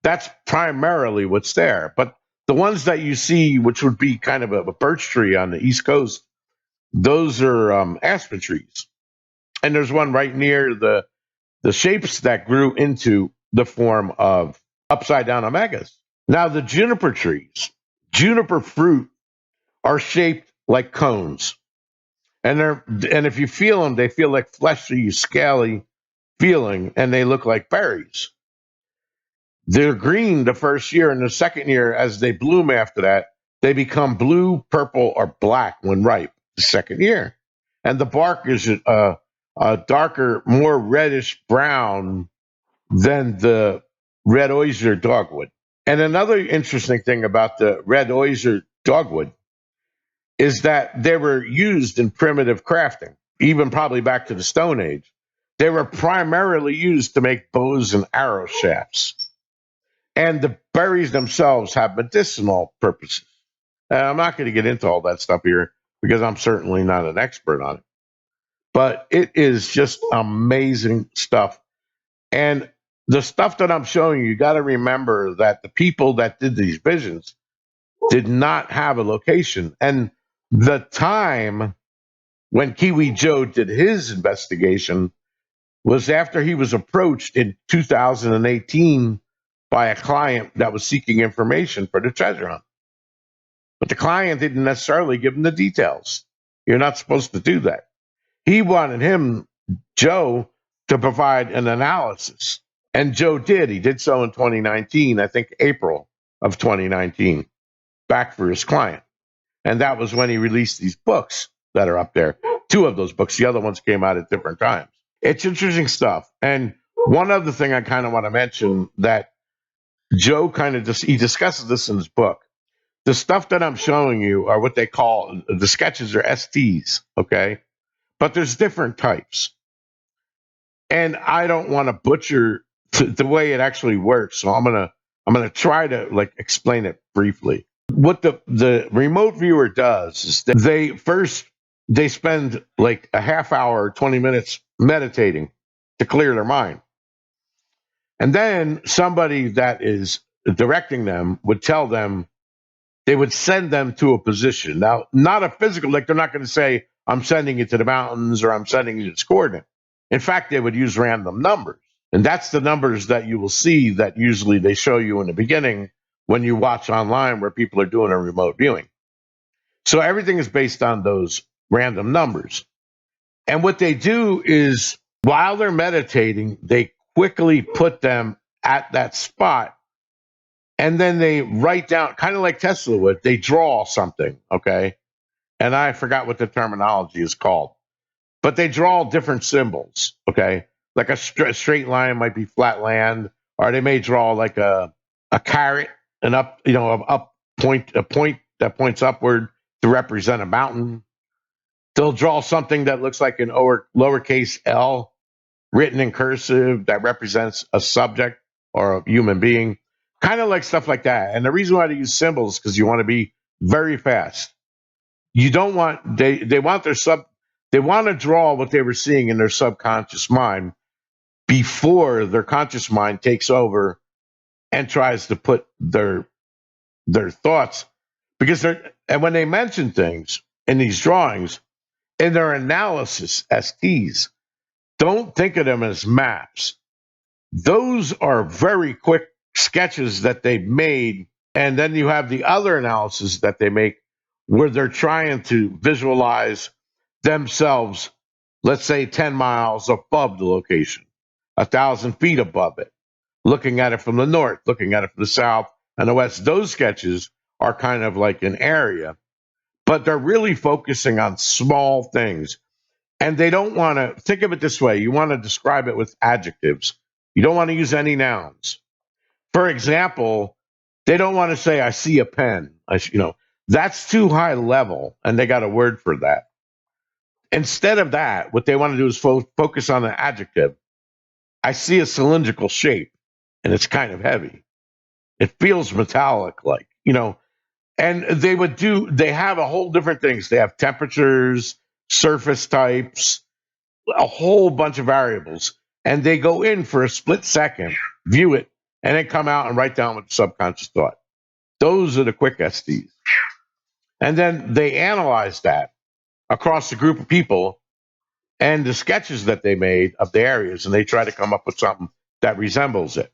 that's primarily what's there. But the ones that you see, which would be kind of a birch tree on the East Coast, those are aspen trees. And there's one right near the shapes that grew into the form of upside down omegas. Now, the juniper trees, juniper fruit are shaped like cones. And if you feel them, they feel like fleshy, scaly feeling, and they look like berries. They're green the first year, and the second year, as they bloom after that, they become blue, purple, or black when ripe the second year. And the bark is a darker, more reddish brown than the red osier dogwood. And another interesting thing about the red osier dogwood is that they were used in primitive crafting, even probably back to the Stone Age. They were primarily used to make bows and arrow shafts. And the berries themselves have medicinal purposes. I'm not going to get into all that stuff here because I'm certainly not an expert on it. But it is just amazing stuff. And the stuff that I'm showing you got to remember that the people that did these visions did not have a location. And the time when Kiwi Joe did his investigation was after he was approached in 2018 by a client that was seeking information for the treasure hunt. But the client didn't necessarily give him the details. You're not supposed to do that. He wanted him, Joe, to provide an analysis. And Joe did. He did so in 2019, I think April of 2019, back for his client. And that was when he released these books that are up there. Two of those books. The other ones came out at different times. It's interesting stuff. And one other thing I kind of want to mention that Joe kind of he discusses this in his book. The stuff that I'm showing you are what they call the sketches are STs, okay? But there's different types. And I don't want to butcher the way it actually works, so I'm gonna try to like explain it briefly. What the remote viewer does is that they spend like a half hour, 20 minutes meditating to clear their mind. And then somebody that is directing them would tell them, they would send them to a position. Now, not a physical, like they're not going to say, I'm sending you to the mountains or I'm sending you to this coordinate. In fact, they would use random numbers. And that's the numbers that you will see that usually they show you in the beginning when you watch online where people are doing a remote viewing. So everything is based on those random numbers. And what they do is while they're meditating, they quickly put them at that spot. And then they write down, kind of like Tesla would, they draw something, okay? And I forgot what the terminology is called, but they draw different symbols, okay? Like a straight line might be flat land, or they may draw like a caret, an up, a point that points upward to represent a mountain. They'll draw something that looks like an lowercase L written in cursive that represents a subject or a human being, kind of like stuff like that. And the reason why they use symbols is because you want to be very fast. You don't want they want they want to draw what they were seeing in their subconscious mind before their conscious mind takes over and tries to put their thoughts, because and when they mention things in these drawings in their analysis STs, don't think of them as maps. Those are very quick sketches that they've made. And then you have the other analysis that they make where they're trying to visualize themselves, let's say 10 miles above the location, 1,000 feet above it, looking at it from the north, looking at it from the south and the west. Those sketches are kind of like an area, but they're really focusing on small things. And they don't want to think of it this way. You want to describe it with adjectives. You don't want to use any nouns. For example, they don't want to say, I see a pen. That's too high level, and they got a word for that. Instead of that, what they want to do is focus on the adjective. I see a cylindrical shape, and it's kind of heavy. It feels metallic, and they have a whole different things. They have temperatures, surface types, a whole bunch of variables, and they go in for a split second, view it, and then come out and write down what the subconscious thought. Those are the quick STs. And then they analyze that across a group of people and the sketches that they made of the areas, and they try to come up with something that resembles it.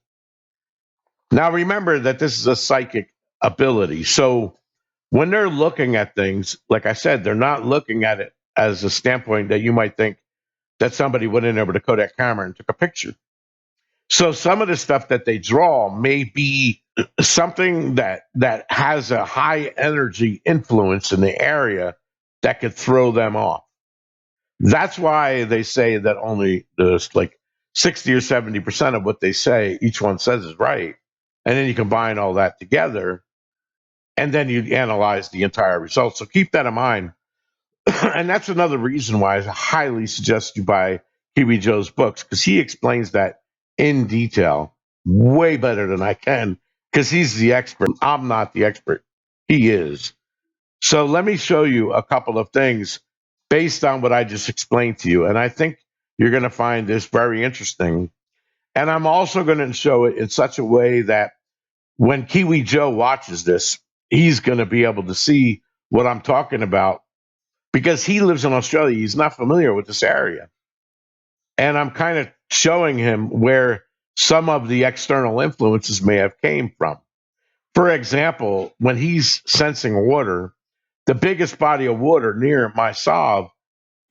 Now, remember that this is a psychic ability. So when they're looking at things, like I said, they're not looking at it as a standpoint that you might think that somebody went in there with a Kodak camera and took a picture. So some of the stuff that they draw may be something that has a high energy influence in the area that could throw them off. That's why they say that only there's like 60 or 70% of what they say, each one says is right. And then you combine all that together and then you analyze the entire result. So keep that in mind. And that's another reason why I highly suggest you buy Kiwi Joe's books, because he explains that in detail way better than I can, because he's the expert. I'm not the expert. He is. So let me show you a couple of things based on what I just explained to you. And I think you're going to find this very interesting. And I'm also going to show it in such a way that when Kiwi Joe watches this, he's going to be able to see what I'm talking about because he lives in Australia. He's not familiar with this area. And I'm kind of showing him where some of the external influences may have came from. For example, when he's sensing water, the biggest body of water near my solve,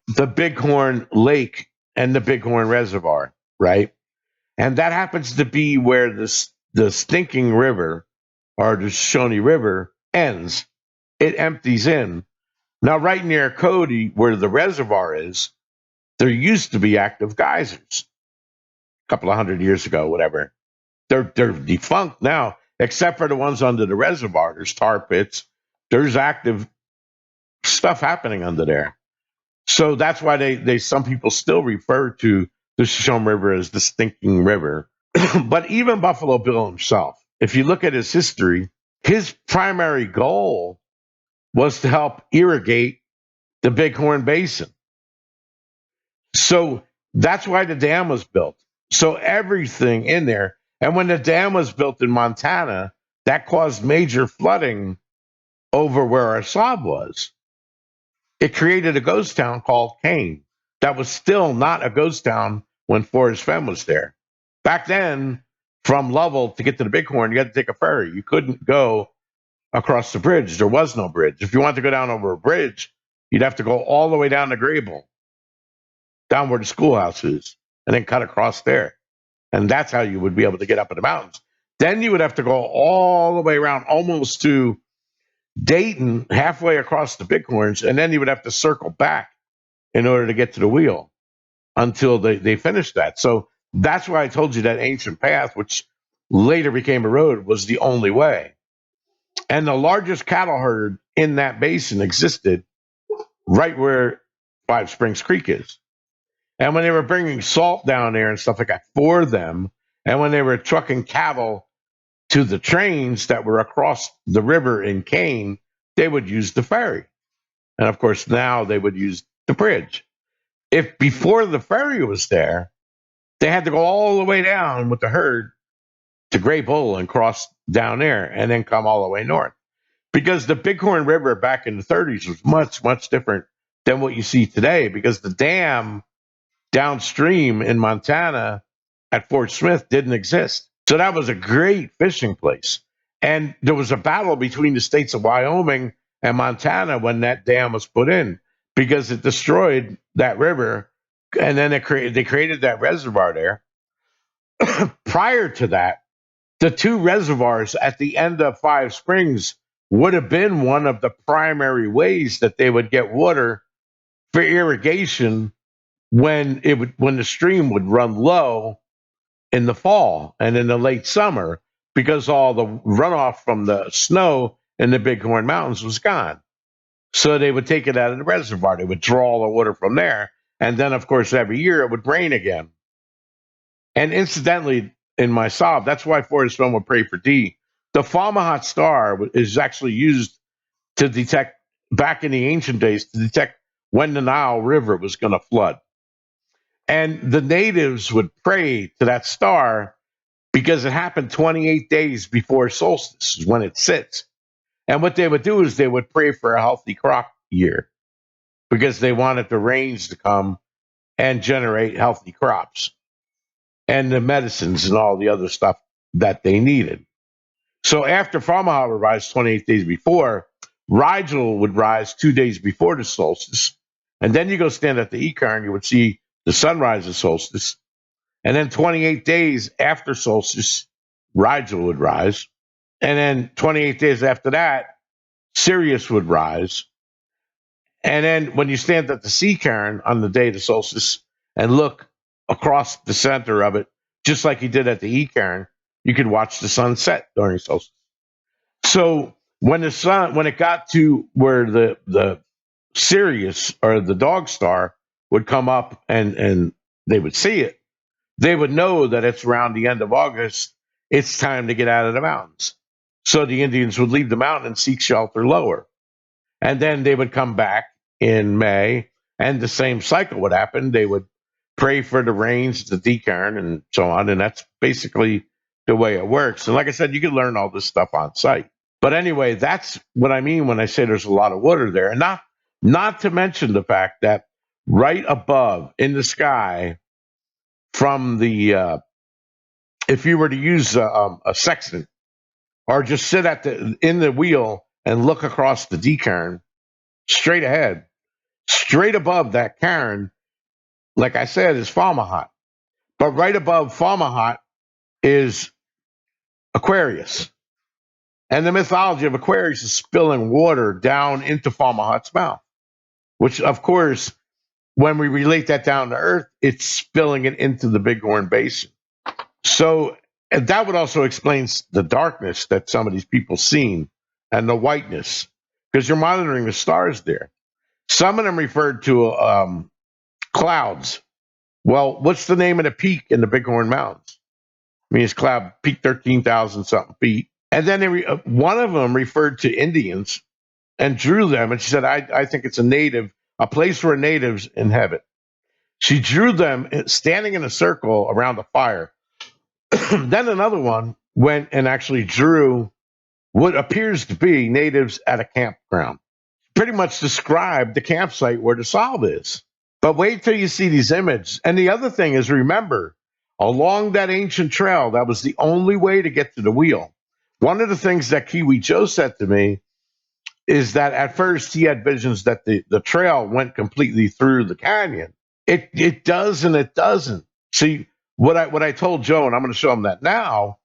the Bighorn Lake and the Bighorn Reservoir, right? And that happens to be where the Stinking River or the Shoshone River ends. It empties in. Now, right near Cody, where the reservoir is, there used to be active geysers a couple of hundred years ago, whatever. They're defunct now, except for the ones under the reservoir. There's tar pits. There's active stuff happening under there. So that's why they some people still refer to the Shoshone River as the Stinking River. But even Buffalo Bill himself, if you look at his history, his primary goal was to help irrigate the Bighorn Basin. So that's why the dam was built. So everything in there. And when the dam was built in Montana, that caused major flooding over where our slob was. It created a ghost town called Kane that was still not a ghost town when Forrest Fenn was there. Back then, from Lovell to get to the Bighorn, you had to take a ferry. You couldn't go across the bridge. There was no bridge. If you wanted to go down over a bridge, you'd have to go all the way down to Grable, down where the schoolhouse is, and then cut across there. And that's how you would be able to get up in the mountains. Then you would have to go all the way around almost to Dayton, halfway across the Bighorns, and then you would have to circle back in order to get to the wheel until they finished that. So that's why I told you that ancient path, which later became a road, was the only way. And the largest cattle herd in that basin existed right where Five Springs Creek is. And when they were bringing salt down there and stuff like that for them, and when they were trucking cattle to the trains that were across the river in Kane, they would use the ferry. And of course, now they would use the bridge. If before the ferry was there, they had to go all the way down with the herd to Gray Bull and cross down there and then come all the way north. Because the Bighorn River back in the 30s was much, much different than what you see today because the dam downstream in Montana at Fort Smith didn't exist. So that was a great fishing place. And there was a battle between the states of Wyoming and Montana when that dam was put in because it destroyed that river. And then they created that reservoir there. Prior to that, the two reservoirs at the end of Five Springs would have been one of the primary ways that they would get water for irrigation when the stream would run low in the fall and in the late summer because all the runoff from the snow in the Bighorn Mountains was gone. So they would take it out of the reservoir. They would draw all the water from there. And then, of course, every year it would rain again. And incidentally, in my sob, that's why Forrest Fenn would pray for D. The Fomalhaut star is actually used to detect, back in the ancient days, to detect when the Nile River was going to flood. And the natives would pray to that star because it happened 28 days before solstice when it sits. And what they would do is they would pray for a healthy crop year because they wanted the rains to come and generate healthy crops and the medicines and all the other stuff that they needed. So after Fomalhaut would rise 28 days before, Rigel would rise 2 days before the solstice. And then you go stand at the Ecarn, you would see the sunrise at solstice. And then 28 days after solstice, Rigel would rise. And then 28 days after that, Sirius would rise. And then when you stand at the sea cairn on the day of the solstice and look across the center of it, just like you did at the E cairn, you could watch the sun set during solstice. So when it got to where the Sirius or the dog star would come up and they would see it, they would know that it's around the end of August. It's time to get out of the mountains. So the Indians would leave the mountain and seek shelter lower. And then they would come back in May, and the same cycle would happen. They would pray for the rains, the decairn, and so on. And that's basically the way it works. And like I said, you can learn all this stuff on site. But anyway, that's what I mean when I say there's a lot of water there. And not to mention the fact that right above in the sky from the if you were to use a sextant or just sit in the wheel and look across the decairn straight ahead, straight above that cairn, like I said, is Fomalhaut. But right above Fomalhaut is Aquarius. And the mythology of Aquarius is spilling water down into Fomalhaut's mouth, which, of course, when we relate that down to Earth, it's spilling it into the Bighorn Basin. So and that would also explain the darkness that some of these people seen and the whiteness, because you're monitoring the stars there. Some of them referred to clouds. Well, what's the name of the peak in the Bighorn Mountains? I mean, it's cloud peak 13,000 something feet. And then one of them referred to Indians and drew them. And she said, I think it's a place where natives inhabit. She drew them standing in a circle around a fire. Then another one went and actually drew what appears to be natives at a campground. Pretty much described the campsite where the solve is. But wait till you see these images. And the other thing is, remember, along that ancient trail, that was the only way to get to the wheel. One of the things that Kiwi Joe said to me is that at first he had visions that the trail went completely through the canyon. It does and it doesn't. See, what I told Joe, and I'm going to show him that now,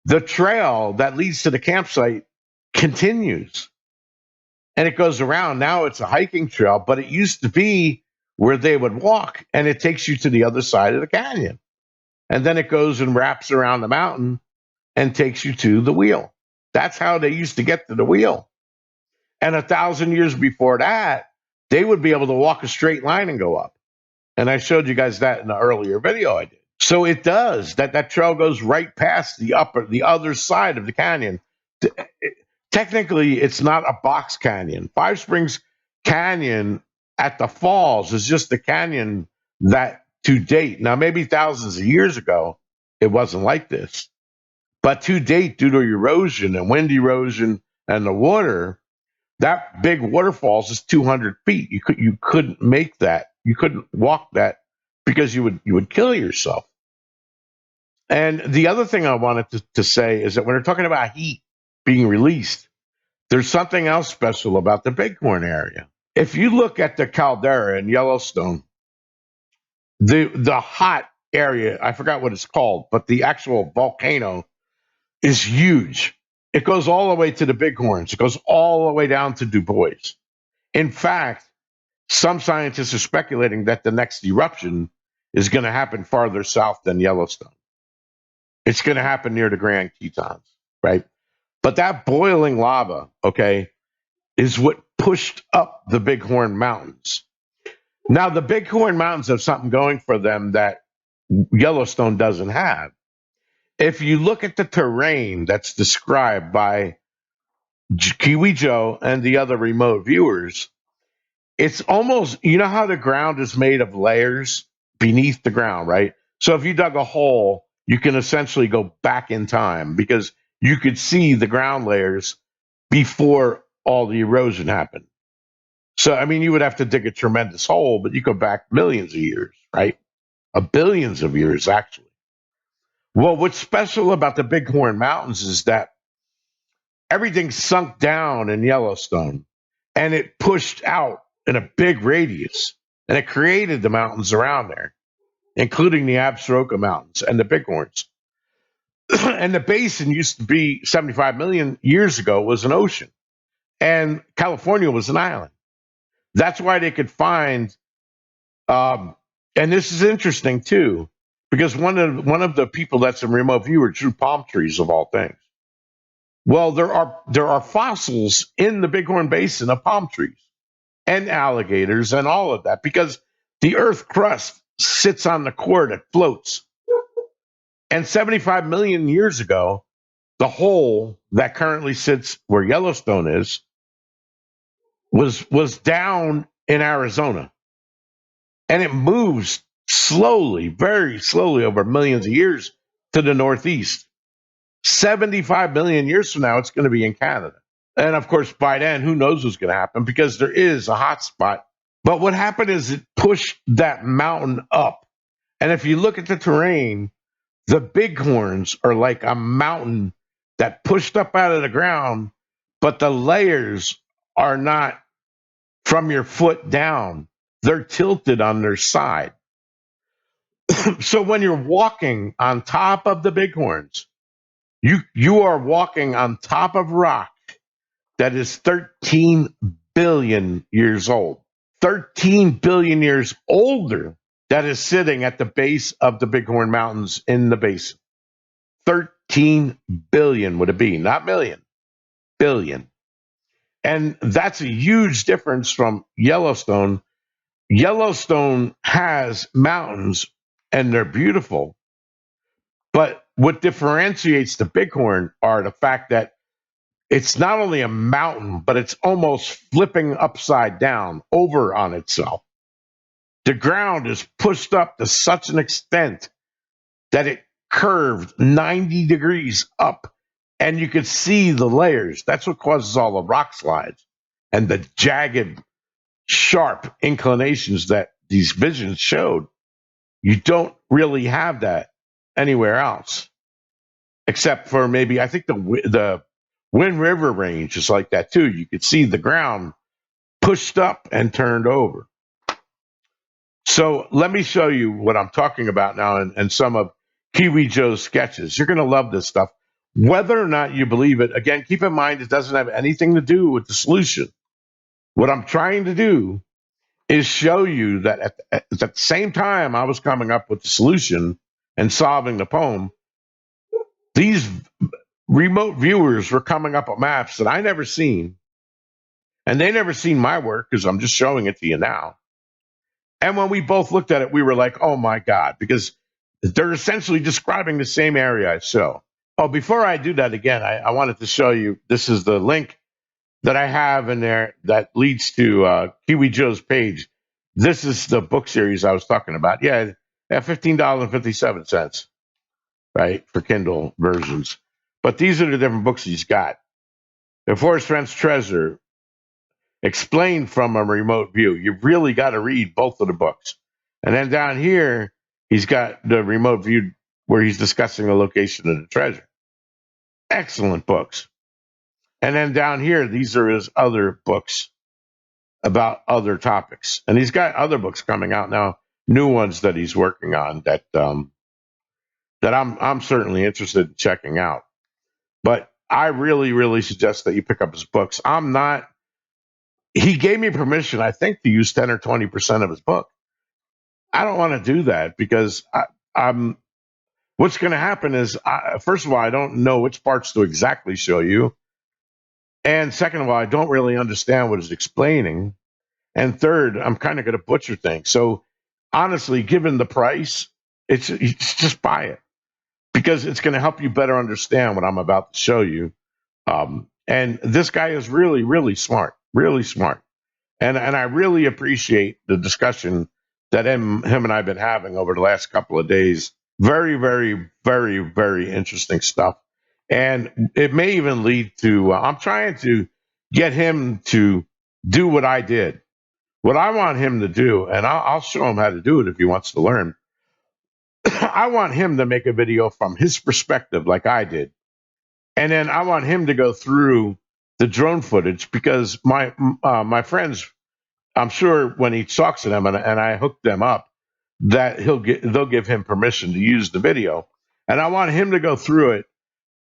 the trail that leads to the campsite continues. And it goes around. Now it's a hiking trail, but it used to be where they would walk, and it takes you to the other side of the canyon. And then it goes and wraps around the mountain and takes you to the wheel. That's how they used to get to the wheel. And 1,000 years before that, they would be able to walk a straight line and go up. And I showed you guys that in the earlier video I did. So it does. That trail goes right past the other side of the canyon. Technically, it's not a box canyon. Five Springs Canyon at the falls is just the canyon that to date, now maybe thousands of years ago, it wasn't like this. But to date, due to erosion and wind erosion and the water, that big waterfalls is 200 feet. You couldn't make that. You couldn't walk that because you would kill yourself. And the other thing I wanted to say is that when we're talking about heat being released, there's something else special about the Bighorn area. If you look at the caldera in Yellowstone, the hot area, I forgot what it's called, but the actual volcano is huge. It goes all the way to the Bighorns. It goes all the way down to Du Bois. In fact, some scientists are speculating that the next eruption is going to happen farther south than Yellowstone. It's going to happen near the Grand Tetons, right? But that boiling lava, okay, is what pushed up the Bighorn Mountains. Now, the Bighorn Mountains have something going for them that Yellowstone doesn't have. If you look at the terrain that's described by Kiwi Joe and the other remote viewers, it's almost, you know how the ground is made of layers beneath the ground, right? So if you dug a hole, you can essentially go back in time because you could see the ground layers before all the erosion happened. So, I mean, you would have to dig a tremendous hole, but you go back millions of years, right? Billions of years, actually. Well, what's special about the Bighorn Mountains is that everything sunk down in Yellowstone and it pushed out in a big radius and it created the mountains around there, including the Absaroka Mountains and the Bighorns. And the basin used to be 75 million years ago was an ocean, and California was an island. That's why they could find, and this is interesting too, because one of the people that's in remote view drew palm trees of all things. Well, there are fossils in the Bighorn Basin of palm trees and alligators and all of that because the Earth crust sits on the core that floats. And 75 million years ago, the hole that currently sits where Yellowstone is was down in Arizona, and it moves slowly, very slowly over millions of years to the northeast. 75 million years from now, it's going to be in Canada. And of course, by then, who knows what's going to happen because there is a hot spot. But what happened is it pushed that mountain up. And if you look at the terrain, the bighorns are like a mountain that pushed up out of the ground, but the layers are not from your foot down. They're tilted on their side. So when you're walking on top of the bighorns, you are walking on top of rock that is 13 billion years old. 13 billion years older that is sitting at the base of the Bighorn Mountains in the basin. 13 billion would it be, not million, billion. And that's a huge difference from Yellowstone. Yellowstone has mountains and they're beautiful. But what differentiates the Bighorn are the fact that it's not only a mountain, but it's almost flipping upside down over on itself. The ground is pushed up to such an extent that it curved 90 degrees up, and you could see the layers. That's what causes all the rock slides and the jagged, sharp inclinations that these visions showed. You don't really have that anywhere else, except for maybe I think the Wind River Range is like that too. You could see the ground pushed up and turned over. So let me show you what I'm talking about now and some of Kiwi Joe's sketches. You're going to love this stuff. Whether or not you believe it, again, keep in mind it doesn't have anything to do with the solution. What I'm trying to do is show you that at the same time I was coming up with the solution and solving the poem, these remote viewers were coming up with maps that I never seen, and they never seen my work because I'm just showing it to you now. And when we both looked at it, we were like, oh my God, because they're essentially describing the same area I show. Oh, before I do that again, I wanted to show you this is the link that I have in there that leads to Kiwi Joe's page. This is the book series I was talking about. Yeah, at $15.57, right, for Kindle versions. But these are the different books he's got. The Forrest Fenn's Treasure, explained from a remote view. You've really got to read both of the books. And then down here, he's got the remote view where he's discussing the location of the treasure. Excellent books. And then down here, these are his other books about other topics. And he's got other books coming out now, new ones that he's working on that I'm certainly interested in checking out. But I really, really suggest that you pick up his books. He gave me permission, I think, to use 10 or 20% of his book. I don't want to do that because I'm. What's going to happen is, first of all, I don't know which parts to exactly show you. And second of all, I don't really understand what he's explaining. And third, I'm kind of going to butcher things. So honestly, given the price, it's just buy it because it's going to help you better understand what I'm about to show you. And this guy is really, really smart, really smart. And I really appreciate the discussion that him and I have been having over the last couple of days. Very, very, very, very interesting stuff. And it may even lead to, I'm trying to get him to do what I did. What I want him to do, and I'll show him how to do it if he wants to learn. I want him to make a video from his perspective, like I did. And then I want him to go through the drone footage because my friends, I'm sure when he talks to them and I hook them up, that they'll give him permission to use the video. And I want him to go through it,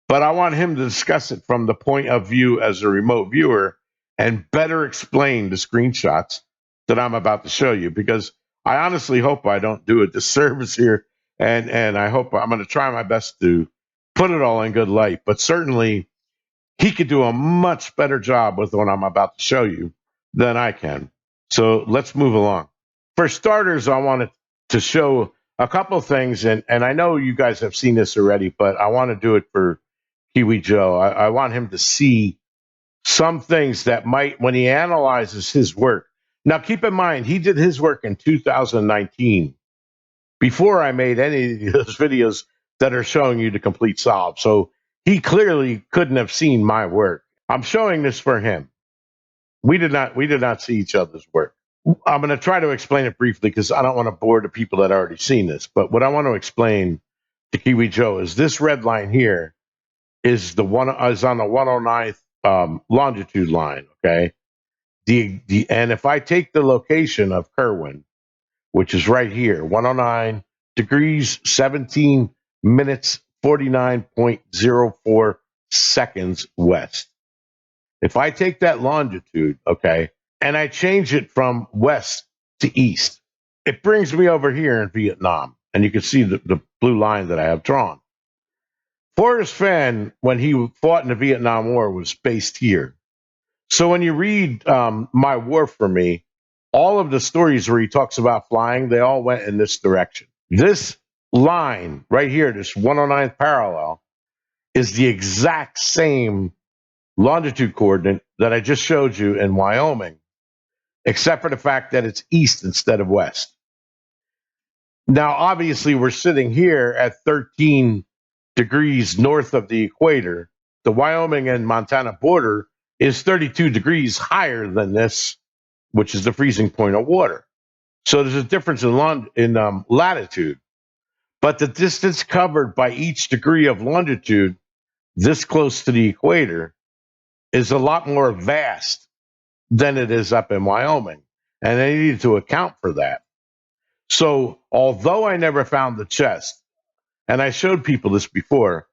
but I want him to discuss it from the point of view as a remote viewer and better explain the screenshots that I'm about to show you, because I honestly hope I don't do a disservice here, and I hope I'm going to try my best to put it all in good light. But certainly, he could do a much better job with what I'm about to show you than I can. So let's move along. For starters, I wanted to show a couple of things, and I know you guys have seen this already, but I want to do it for Kiwi Joe. I want him to see some things that might, when he analyzes his work. Now, keep in mind, he did his work in 2019, before I made any of those videos that are showing you the complete solve. So he clearly couldn't have seen my work. I'm showing this for him. We did not see each other's work. I'm going to try to explain it briefly because I don't want to bore the people that already seen this. But what I want to explain to Kiwi Joe is this red line here is on the 109th longitude line. Okay, and if I take the location of Kerwin, which is right here, 109 degrees, 17 minutes, 49.04 seconds west. If I take that longitude, okay, and I change it from west to east, it brings me over here in Vietnam. And you can see the blue line that I have drawn. Forrest Fenn, when he fought in the Vietnam War, was based here. So when you read My War for Me, all of the stories where he talks about flying, they all went in this direction. This line right here, this 109th parallel, is the exact same longitude coordinate that I just showed you in Wyoming, except for the fact that it's east instead of west. Now, obviously, we're sitting here at 13 degrees north of the equator. The Wyoming and Montana border is 32 degrees higher than this, which is the freezing point of water. So there's a difference in latitude. But the distance covered by each degree of longitude this close to the equator is a lot more vast than it is up in Wyoming. And they needed to account for that. So although I never found the chest, and I showed people this before,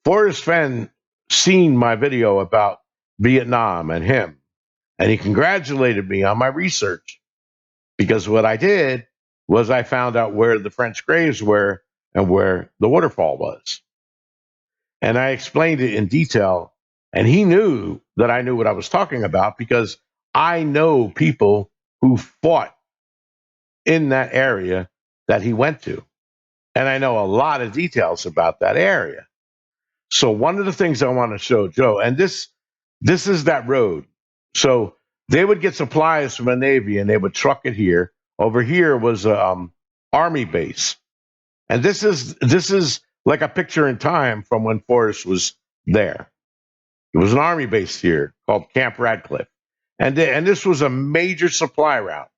Forrest Fenn seen my video about Vietnam and him, and he congratulated me on my research, because what I did was I found out where the French graves were and where the waterfall was. And I explained it in detail, and he knew that I knew what I was talking about because I know people who fought in that area that he went to. And I know a lot of details about that area. So one of the things I want to show Joe, and this is that road. So they would get supplies from the Navy and they would truck it here. Over here was a Army base. And this is like a picture in time from when Forrest was there. It was an Army base here called Camp Radcliffe. And this was a major supply route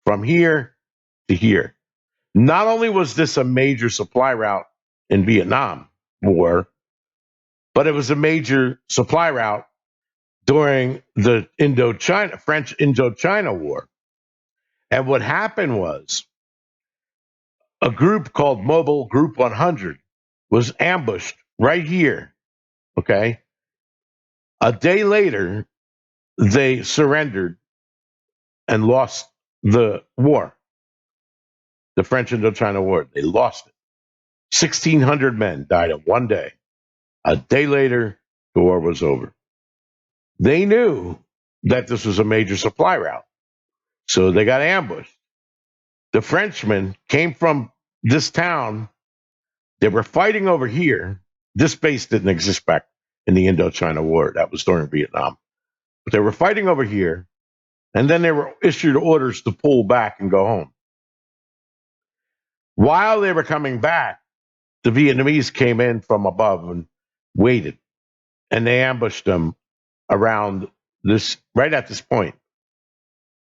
from here to here. Not only was this a major supply route in Vietnam War, but it was a major supply route during the French Indochina War. And what happened was a group called Mobile Group 100 was ambushed right here. Okay. A day later, they surrendered and lost the war, the French Indochina War. They lost it. 1,600 men died in one day. A day later, the war was over. They knew that this was a major supply route, so they got ambushed. The Frenchmen came from this town. They were fighting over here. This base didn't exist back in the Indochina War. That was during Vietnam. But they were fighting over here, and then they were issued orders to pull back and go home. While they were coming back, the Vietnamese came in from above and waited, and they ambushed them around this, right at this point.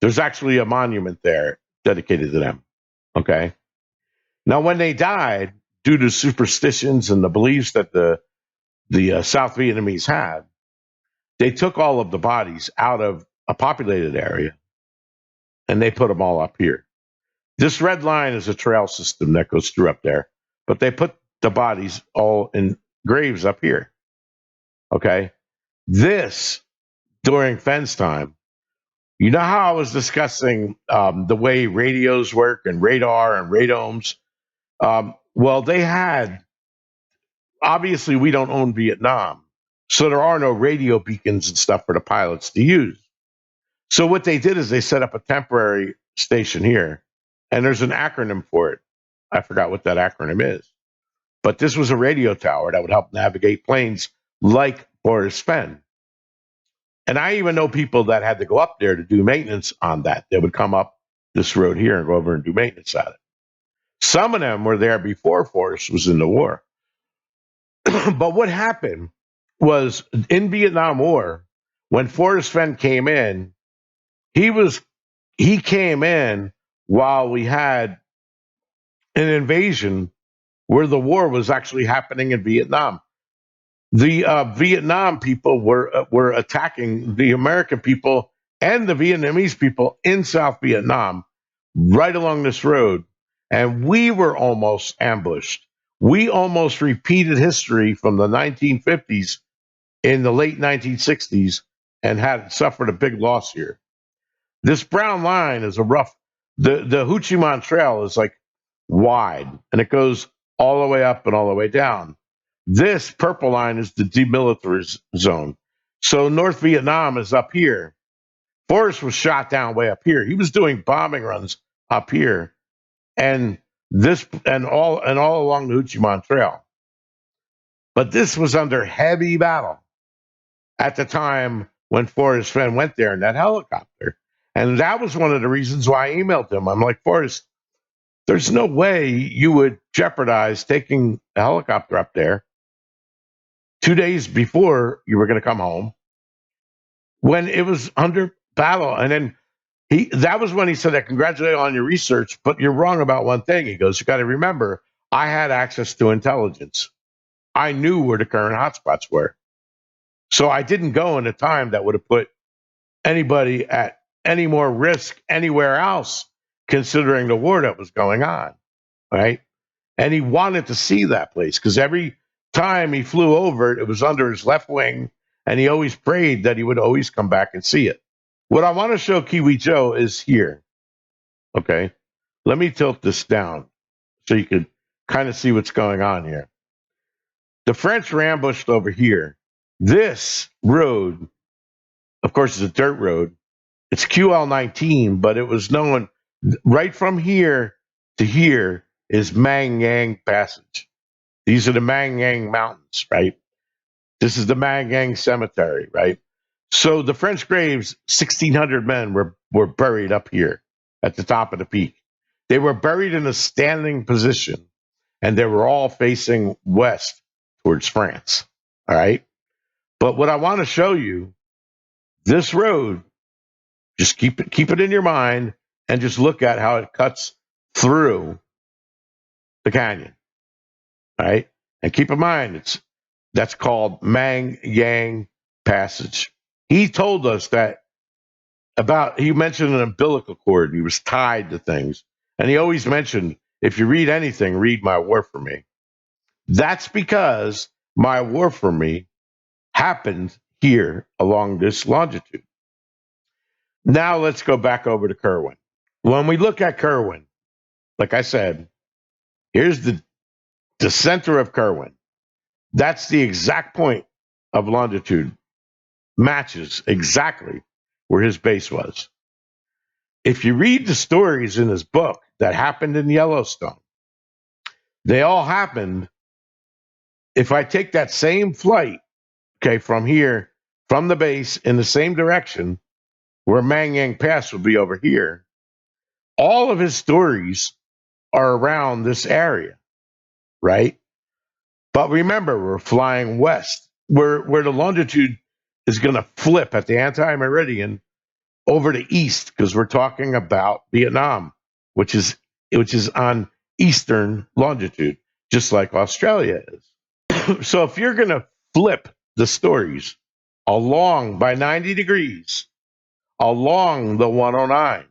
There's actually a monument there dedicated to them. Okay. Now, when they died, due to superstitions and the beliefs that the South Vietnamese had, they took all of the bodies out of a populated area and they put them all up here. This red line is a trail system that goes through up there, but they put the bodies all in graves up here. Okay. This, during Fenn's time, You know how I was discussing the way radios work and radar and radomes? Well, they had, obviously, we don't own Vietnam. So there are no radio beacons and stuff for the pilots to use. So what they did is they set up a temporary station here, and there's an acronym for it. I forgot what that acronym is. But this was a radio tower that would help navigate planes like Forrest Fenn. And I even know people that had to go up there to do maintenance on that. They would come up this road here and go over and do maintenance on it. Some of them were there before Forrest was in the war. But what happened was in Vietnam War, when Forrest Fenn came in, he was he came in while we had an invasion where the war was actually happening in Vietnam. The Vietnam people were attacking the American people and the Vietnamese people in South Vietnam right along this road, and we were almost ambushed. We almost repeated history from the 1950s in the late 1960s and had suffered a big loss here. This brown line is a rough. The Ho Chi Minh Trail is like wide, and it goes all the way up and all the way down. This purple line is the demilitarized zone. So North Vietnam is up here. Forrest was shot down way up here. He was doing bombing runs up here, and this and all along the Ho Chi Minh Trail. But this was under heavy battle at the time when Forrest Fenn went there in that helicopter. And that was one of the reasons why I emailed him. I'm like, Forrest, there's no way you would jeopardize taking a helicopter up there 2 days before you were going to come home when it was under battle. And then that was when he said, I congratulate you on your research, but you're wrong about one thing. He goes, you got to remember, I had access to intelligence. I knew where the current hotspots were. So I didn't go in a time that would have put anybody at any more risk anywhere else, considering the war that was going on, right? And he wanted to see that place because every time he flew over it, it was under his left wing, and he always prayed that he would always come back and see it. What I want to show Kiwi Joe is here. Okay, let me tilt this down so you can kind of see what's going on here. The French were ambushed over here. This road, of course, is a dirt road. It's QL19, but it was known right from here to here is Mang Yang Passage. These are the Mang Yang Mountains, right? This is the Mang Yang Cemetery, right? So the French graves, 1,600 men were buried up here at the top of the peak. They were buried in a standing position, and they were all facing west towards France, all right? But what I want to show you, this road, just keep it in your mind and just look at how it cuts through the canyon. All right. And keep in mind that's called Mang Yang Passage. He told us that he mentioned an umbilical cord. He was tied to things. And he always mentioned, if you read anything, read My War for Me. That's because My War for Me happened here along this longitude. Now let's go back over to Kerwin. When we look at Kerwin, like I said, here's the center of Kerwin. That's the exact point of longitude. Matches exactly where his base was. If you read the stories in his book that happened in Yellowstone, they all happened. If I take that same flight, okay, from here, from the base in the same direction, where Mang Yang Pass would be over here, all of his stories are around this area, right? But remember, we're flying west, where the longitude is going to flip at the anti-meridian over to east, because we're talking about Vietnam, which is on eastern longitude, just like Australia is. So if you're going to flip the stories along by 90 degrees along the 109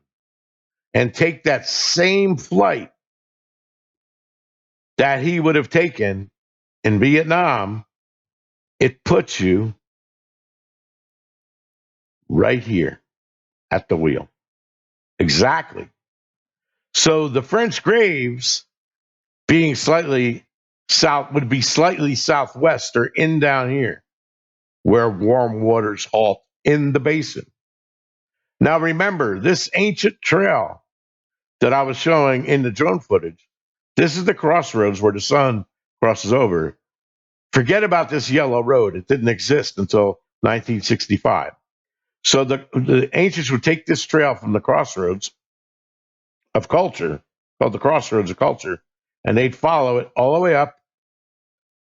and take that same flight that he would have taken in Vietnam, it puts you right here at the wheel. Exactly. So the French graves being slightly south would be slightly southwest or in down here where warm waters halt in the basin. Now remember, this ancient trail that I was showing in the drone footage, this is the crossroads where the sun crosses over. Forget about this yellow road. It didn't exist until 1965. So the ancients would take this trail from the crossroads of culture, called the crossroads of culture, and they'd follow it all the way up.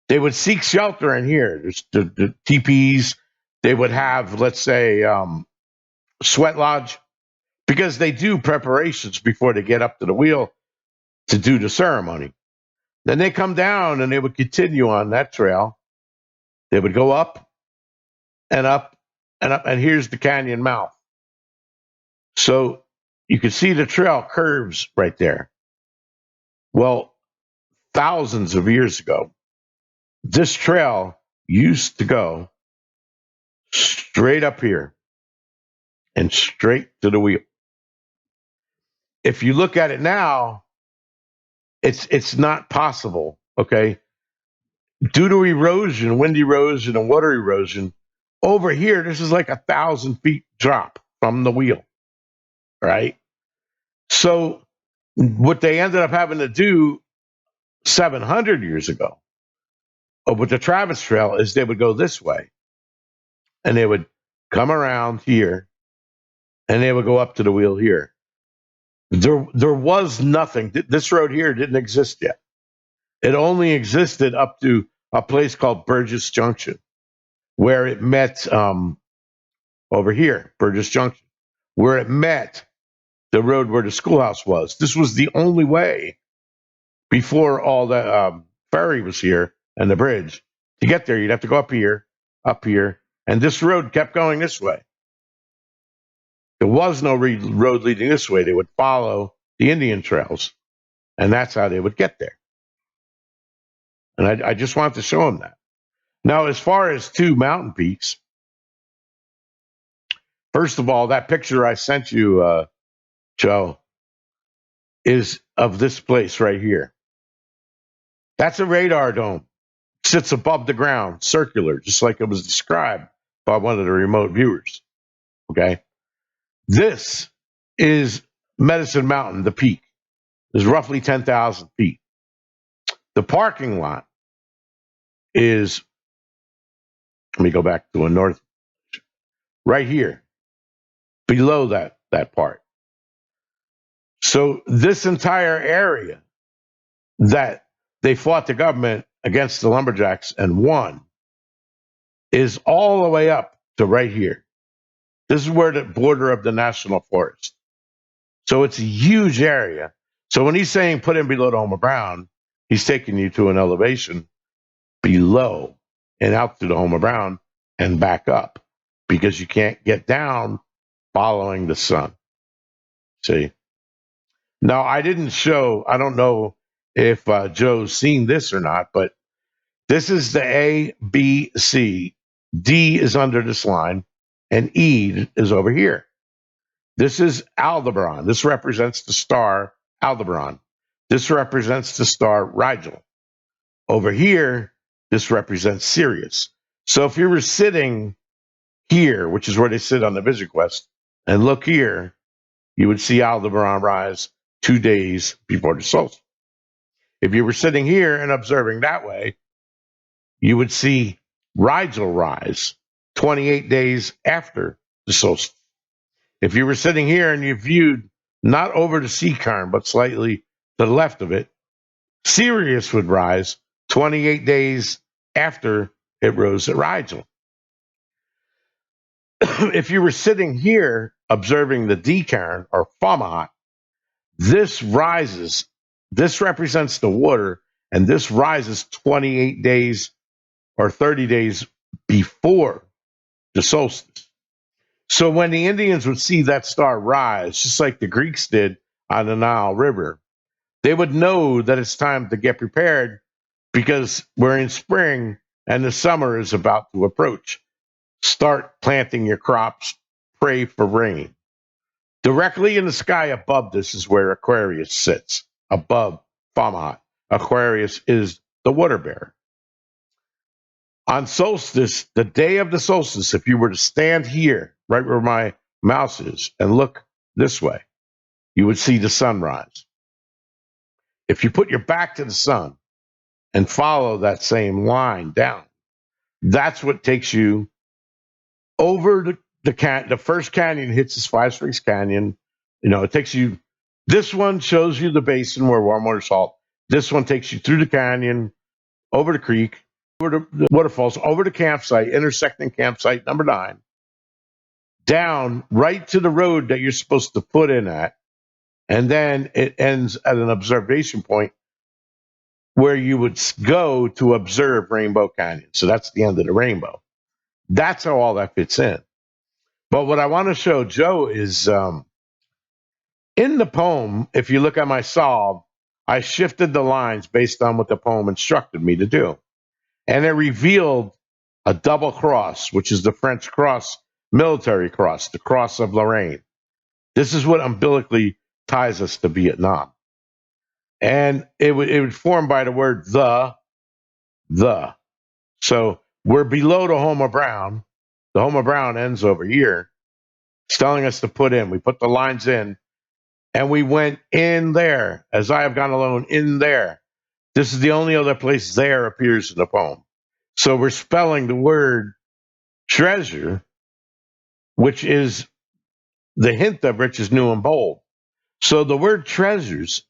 They would seek shelter in here. There's the teepees. They would have, let's say, sweat lodge, because they do preparations before they get up to the wheel to do the ceremony. Then they come down and they would continue on that trail. They would go up and up and up, and here's the canyon mouth. So you can see the trail curves right there. Well, thousands of years ago, this trail used to go straight up here and straight to the wheel. If you look at it now, it's not possible, okay? Due to erosion, wind erosion and water erosion, over here, this is like 1,000 feet drop from the wheel, right? So what they ended up having to do 700 years ago with the Travis Trail is they would go this way and they would come around here and they would go up to the wheel here. There was nothing. This road here didn't exist yet. It only existed up to a place called Burgess Junction, where it met over here, Burgess Junction, where it met the road where the schoolhouse was. This was the only way before all the ferry was here and the bridge. To get there, you'd have to go up here, and this road kept going this way. There was no road leading this way. They would follow the Indian trails, and that's how they would get there. And I just wanted to show them that. Now, as far as two mountain peaks, first of all, that picture I sent you, Joe, is of this place right here. That's a radar dome. It sits above the ground, circular, just like it was described by one of the remote viewers. Okay. This is Medicine Mountain, the peak. Is roughly 10,000 feet. The parking lot is, let me go back to a north, right here, below that part. So this entire area that they fought the government against the lumberjacks and won is all the way up to right here. This is where the border of the national forest. So it's a huge area. So when he's saying put in below the Homer Brown, he's taking you to an elevation below and out to the Homer Brown and back up, because you can't get down following the sun. See? Now, I didn't show, I don't know if Joe's seen this or not, but this is the A, B, C. D is under this line, and E is over here. This is Aldebaran. This represents the star Aldebaran. This represents the star Rigel. Over here, this represents Sirius. So if you were sitting here, which is where they sit on the Vision Quest, and look here, you would see Aldebaran rise 2 days before the solstice. If you were sitting here and observing that way, you would see Rigel rise 28 days after the solstice. If you were sitting here and you viewed not over the sea cairn, but slightly to the left of it, Sirius would rise 28 days after it rose at Rigel. If you were sitting here observing the D cairn or Fomalhaut, this rises, this represents the water, and this rises 28 days or 30 days before the solstice. So when the Indians would see that star rise, just like the Greeks did on the Nile River, they would know that it's time to get prepared, because we're in spring and the summer is about to approach. Start planting your crops, pray for rain. Directly in the sky above this is where Aquarius sits, above Fomalhaut. Aquarius is the water bearer. On solstice, the day of the solstice, if you were to stand here, right where my mouse is, and look this way, you would see the sunrise. If you put your back to the sun and follow that same line down, that's what takes you over the first canyon hits is Five Springs Canyon. It takes you. This one shows you the basin where warm water salt. This one takes you through the canyon, over the creek, over the waterfalls, over the campsite, intersecting campsite number 9, down right to the road that you're supposed to put in at, and then it ends at an observation point where you would go to observe Rainbow Canyon. So that's the end of the rainbow. That's how all that fits in. But what I want to show Joe is in the poem, if you look at my solve, I shifted the lines based on what the poem instructed me to do. And it revealed a double cross, which is the French cross, military cross, the cross of Lorraine. This is what umbilically ties us to Vietnam. And it would form by the word the. So we're below the Homer Brown. The Homer Brown ends over here. It's telling us to put in. We put the lines in, and we went in there. As I have gone alone in there. This is the only other place there appears in the poem. So we're spelling the word treasure, which is the hint of which is new and bold. So the word treasures,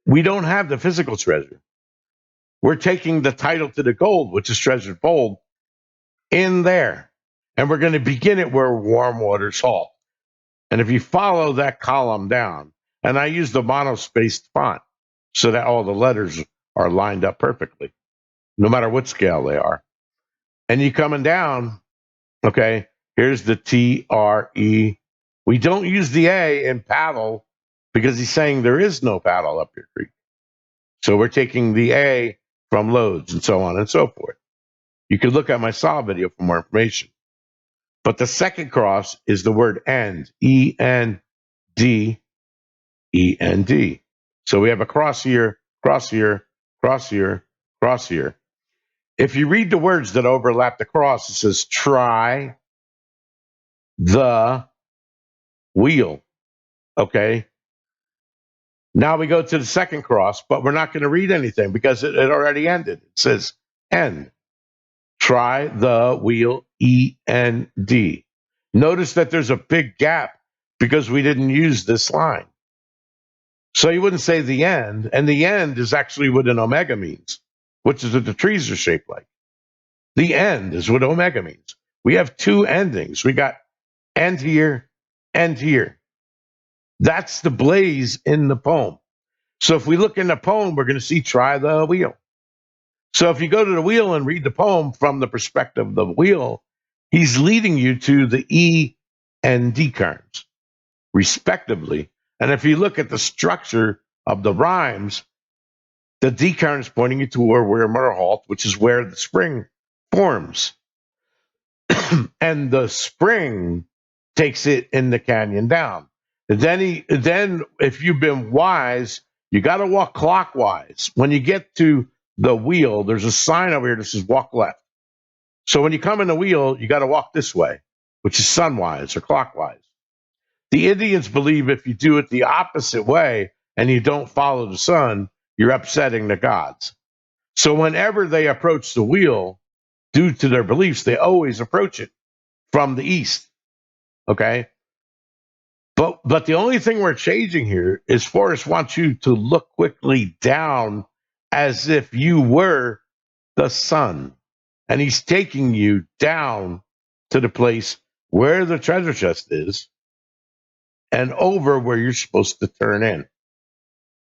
we don't have the physical treasure. We're taking the title to the gold, which is treasured bold, in there. And we're going to begin it where warm water salt. And if you follow that column down, and I use the monospaced font so that all the letters are lined up perfectly, no matter what scale they are. And you coming down, okay, here's the TRE. We don't use the A in paddle because he's saying there is no paddle up your creek. So we're taking the A from loads and so on and so forth. You can look at my saw video for more information. But the second cross is the word end, E-N-D, E-N-D. So we have a cross here, cross here, cross here, cross here. If you read the words that overlap the cross, it says try the wheel. Okay. Now we go to the second cross, but we're not going to read anything because it already ended. It says end. Try the wheel, E-N-D. Notice that there's a big gap because we didn't use this line. So you wouldn't say the end, and the end is actually what an omega means, which is what the trees are shaped like. The end is what omega means. We have two endings. We got end here, end here. That's the blaze in the poem. So if we look in the poem, we're going to see try the wheel. So if you go to the wheel and read the poem from the perspective of the wheel, he's leading you to the E and D terms, respectively. And if you look at the structure of the rhymes, the D current is pointing you to where halt, which is where the spring forms. And the spring takes it in the canyon down. And then if you've been wise, you got to walk clockwise. When you get to the wheel, there's a sign over here that says walk left. So when you come in the wheel, you got to walk this way, which is sunwise or clockwise. The Indians believe if you do it the opposite way and you don't follow the sun, you're upsetting the gods. So whenever they approach the wheel, due to their beliefs, they always approach it from the east. Okay? But the only thing we're changing here is Forrest wants you to look quickly down as if you were the sun. And he's taking you down to the place where the treasure chest is and over where you're supposed to turn in.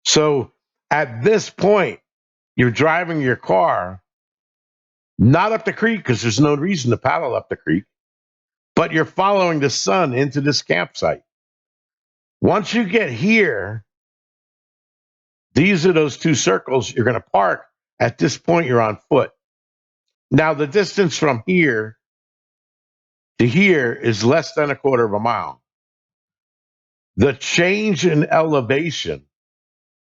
So at this point, you're driving your car not up the creek because there's no reason to paddle up the creek, but you're following the sun into this campsite. Once you get here, these are those two circles. You're going to park. At this point, you're on foot. Now, the distance from here to here is less than a quarter of a mile. The change in elevation,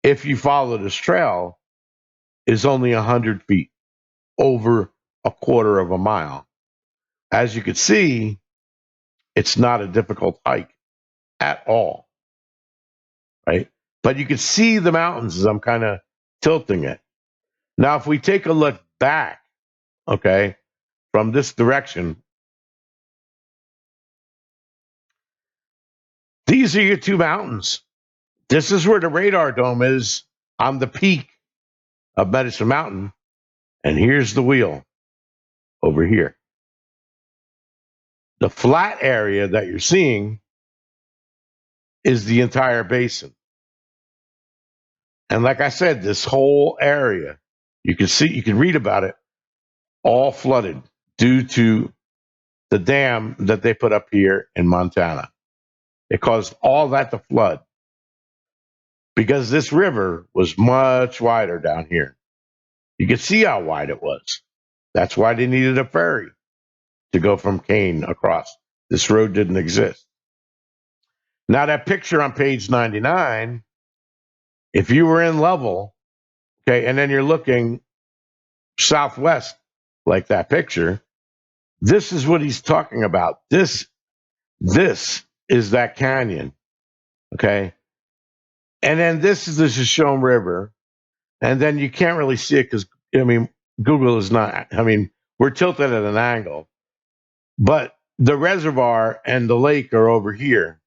if you follow this trail, is only 100 feet, over a quarter of a mile. As you can see, it's not a difficult hike at all, right? But you can see the mountains as I'm kind of tilting it. Now, if we take a look back, okay, from this direction, these are your two mountains. This is where the radar dome is on the peak of Medicine Mountain. And here's the wheel over here. The flat area that you're seeing is the entire basin. And like I said, this whole area, you can read about it, all flooded due to the dam that they put up here in Montana. It caused all that to flood because this river was much wider down here. You could see how wide it was. That's why they needed a ferry to go from Kane across. This road didn't exist. Now, that picture on page 99, if you were in level, okay, and then you're looking southwest like that picture, this is what he's talking about. This is that canyon, okay? And then this is the Shoshone River, and then you can't really see it because, I mean, Google is not, I mean, we're tilted at an angle, but the reservoir and the lake are over here,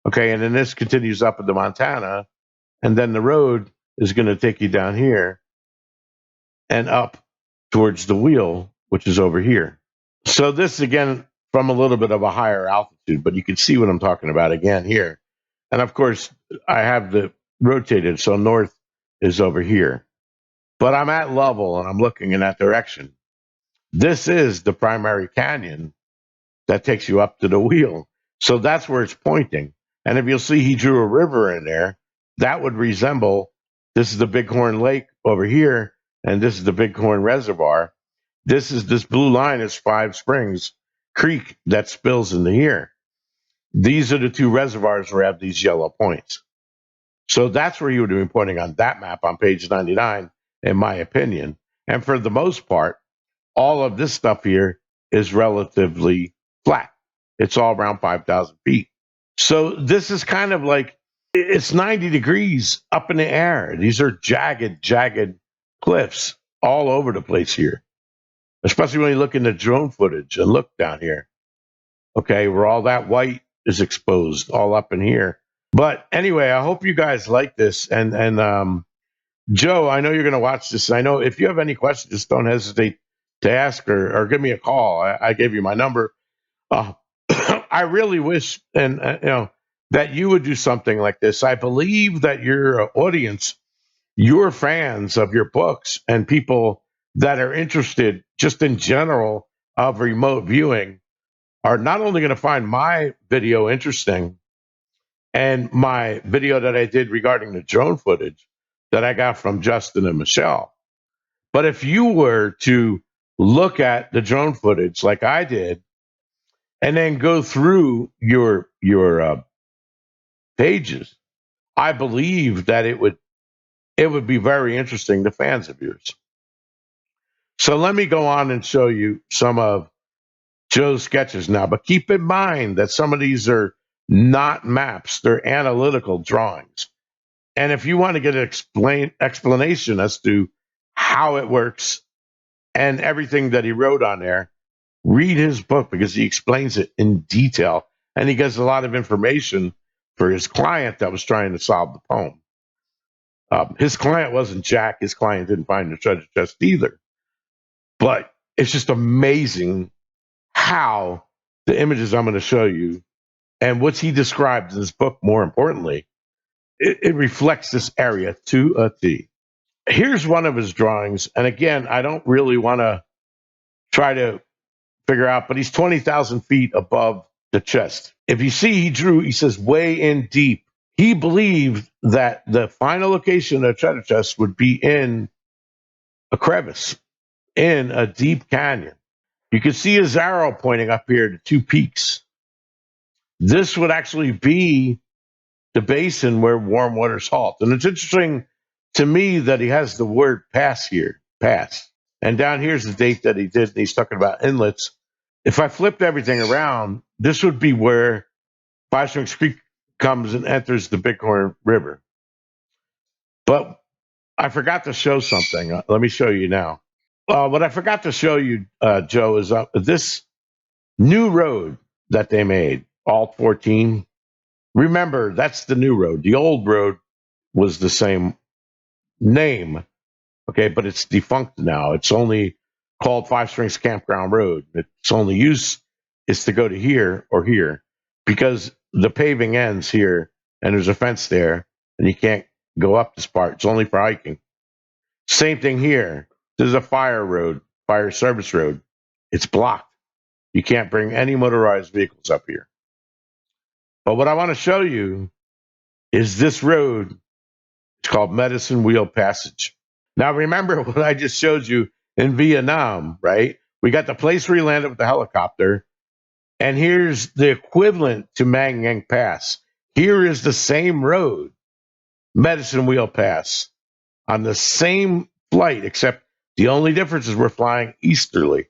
okay? And then this continues up into Montana, and then the road is going to take you down here and up towards the wheel, which is over here. So this, again, from a little bit of a higher altitude, but you can see what I'm talking about again here. And of course, I have the rotated, so north is over here. But I'm at level and I'm looking in that direction. This is the primary canyon that takes you up to the wheel. So that's where it's pointing. And if you'll see, he drew a river in there. That would resemble, this is the Bighorn Lake over here, and this is the Bighorn Reservoir. This blue line is Five Springs Creek that spills into here. These are the two reservoirs where I have these yellow points. So that's where you would be pointing on that map on page 99, in my opinion. And for the most part, all of this stuff here is relatively flat. It's all around 5,000 feet. So this is kind of like, it's 90 degrees up in the air. These are jagged cliffs all over the place here, especially when you look in the drone footage and look down here, okay, where all that white is exposed all up in here. But anyway, I hope you guys like this. And Joe, I know you're going to watch this. I know if you have any questions, just don't hesitate to ask or give me a call. I gave you my number. I really wish that you would do something like this. I believe that your audience, your fans of your books, and people that are interested just in general of remote viewing are not only going to find my video interesting and my video that I did regarding the drone footage that I got from Justin and Michelle, but if you were to look at the drone footage like I did and then go through your pages, I believe that it would be very interesting to fans of yours. So let me go on and show you some of Joe's sketches now, but keep in mind that some of these are not maps, they're analytical drawings. And if you want to get an explanation as to how it works and everything that he wrote on there, read his book because he explains it in detail. And he gives a lot of information for his client that was trying to solve the poem. His client wasn't Jack. His client didn't find the treasure chest either. But it's just amazing how the images I'm going to show you and what he described in his book, more importantly, it reflects this area to a T. Here's one of his drawings. And again, I don't really want to try to figure out, but he's 20,000 feet above the chest. If you see, he says, way in deep. He believed that the final location of the treasure chest would be in a crevice, in a deep canyon. You can see his arrow pointing up here to two peaks. This would actually be the basin where warm waters halt. And it's interesting to me that he has the word pass here, pass. And down here's the date that he did, and he's talking about inlets. If I flipped everything around, this would be where Five Springs Creek comes and enters the Bighorn River. But I forgot to show something. Let me show you now. What I forgot to show you, Joe, is this new road that they made, Alt 14. Remember, that's the new road. The old road was the same name, okay, but it's defunct now. It's only called Five Springs Campground Road. Its only use is to go to here or here because the paving ends here and there's a fence there and you can't go up this part. It's only for hiking. Same thing here. This is a fire road, fire service road. It's blocked. You can't bring any motorized vehicles up here. But what I want to show you is this road. It's called Medicine Wheel Passage. Now, remember what I just showed you in Vietnam, right? We got the place where he landed with the helicopter, and here's the equivalent to Mang Yang Pass. Here is the same road, Medicine Wheel Pass, on the same flight, except the only difference is we're flying easterly.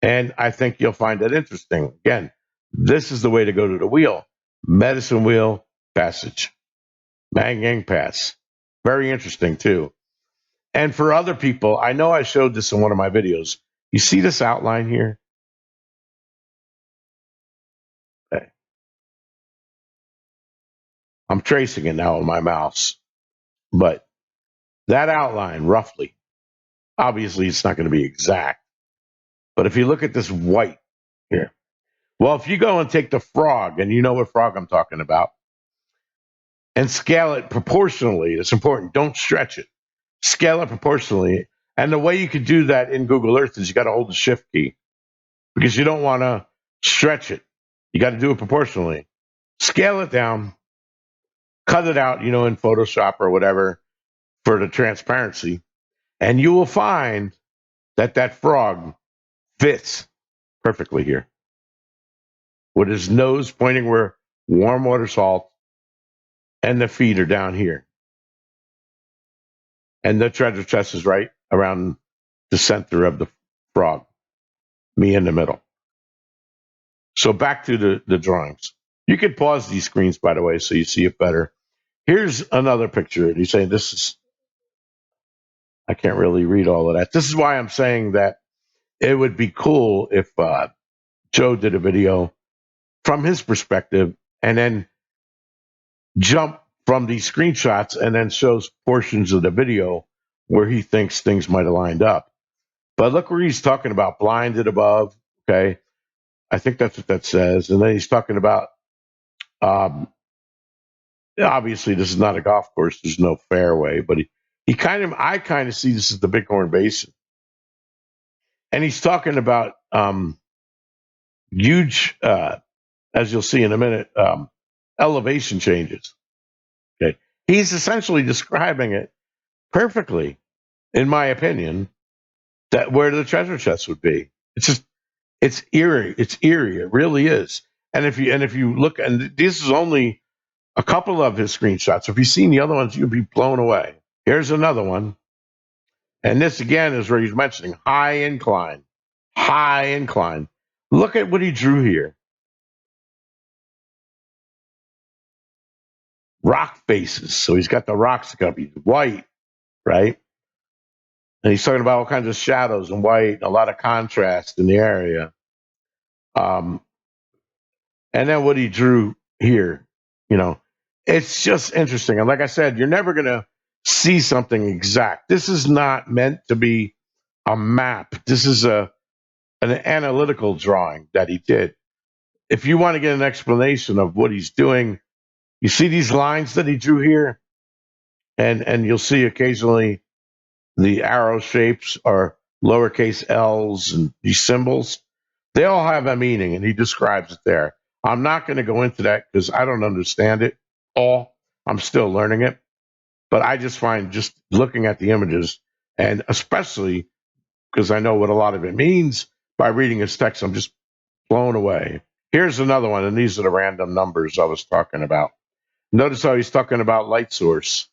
And I think you'll find that interesting. Again, this is the way to go to the wheel, Medicine Wheel Passage, Mang Yang Pass. Very interesting, too. And for other people, I know I showed this in one of my videos. You see this outline here? Okay. I'm tracing it now with my mouse. But that outline, roughly, obviously it's not going to be exact. But if you look at this white here, well, if you go and take the frog, and you know what frog I'm talking about, and scale it proportionally, it's important. Don't stretch it. Scale it proportionally. And the way you could do that in Google Earth is you got to hold the shift key because you don't want to stretch it. You got to do it proportionally. Scale it down, cut it out, in Photoshop or whatever for the transparency, and you will find that that frog fits perfectly here with his nose pointing where warm water salt and the feet are down here. And the treasure chest is right around the center of the frog, me in the middle. So back to the drawings. You could pause these screens, by the way, so you see it better. Here's another picture. He's saying this is, I can't really read all of that. This is why I'm saying that it would be cool if Joe did a video from his perspective and then jump from these screenshots and then shows portions of the video where he thinks things might have lined up. But look where he's talking about blinded above. Okay. I think that's what that says. And then he's talking about, obviously this is not a golf course. There's no fairway, but I kind of see this as the Bighorn Basin. And he's talking about huge, as you'll see in a minute, elevation changes. Okay. He's essentially describing it perfectly, in my opinion, that where the treasure chest would be. It's eerie. It's eerie. It really is. And if you look, and this is only a couple of his screenshots. If you've seen the other ones, you'll be blown away. Here's another one. And this again is where he's mentioning high incline. High incline. Look at what he drew here. Rock faces. So he's got the rocks that be white, right? And he's talking about all kinds of shadows and white, a lot of contrast in the area. And then what he drew here, it's just interesting. And like I said, you're never going to see something exact. This is not meant to be a map. This is an analytical drawing that he did. If you want to get an explanation of what he's doing, you see these lines that he drew here, and you'll see occasionally the arrow shapes are lowercase l's and these symbols. They all have a meaning, and he describes it there. I'm not going to go into that because I don't understand it all. I'm still learning it. But I just find just looking at the images, and especially because I know what a lot of it means by reading his text, I'm just blown away. Here's another one, and these are the random numbers I was talking about. Notice how he's talking about light source.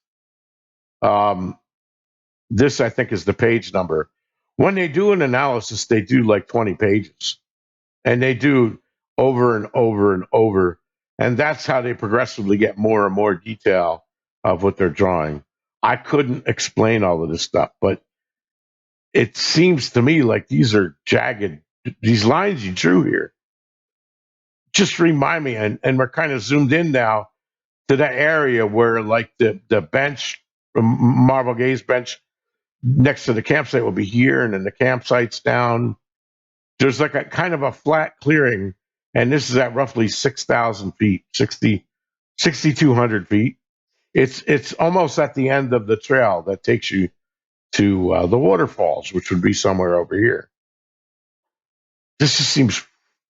Um, this, I think, is the page number. When they do an analysis, they do like 20 pages, and they do over and over and over. And that's how they progressively get more and more detail of what they're drawing. I couldn't explain all of this stuff, but it seems to me like these are jagged. These lines you drew here just remind me, and we're kind of zoomed in now to that area where, like, the bench, Marble Gaze bench next to the campsite will be here, and then the campsite's down. There's like a kind of a flat clearing, and this is at roughly 6,000 feet, 6,200 feet. It's almost at the end of the trail that takes you to the waterfalls, which would be somewhere over here. This just seems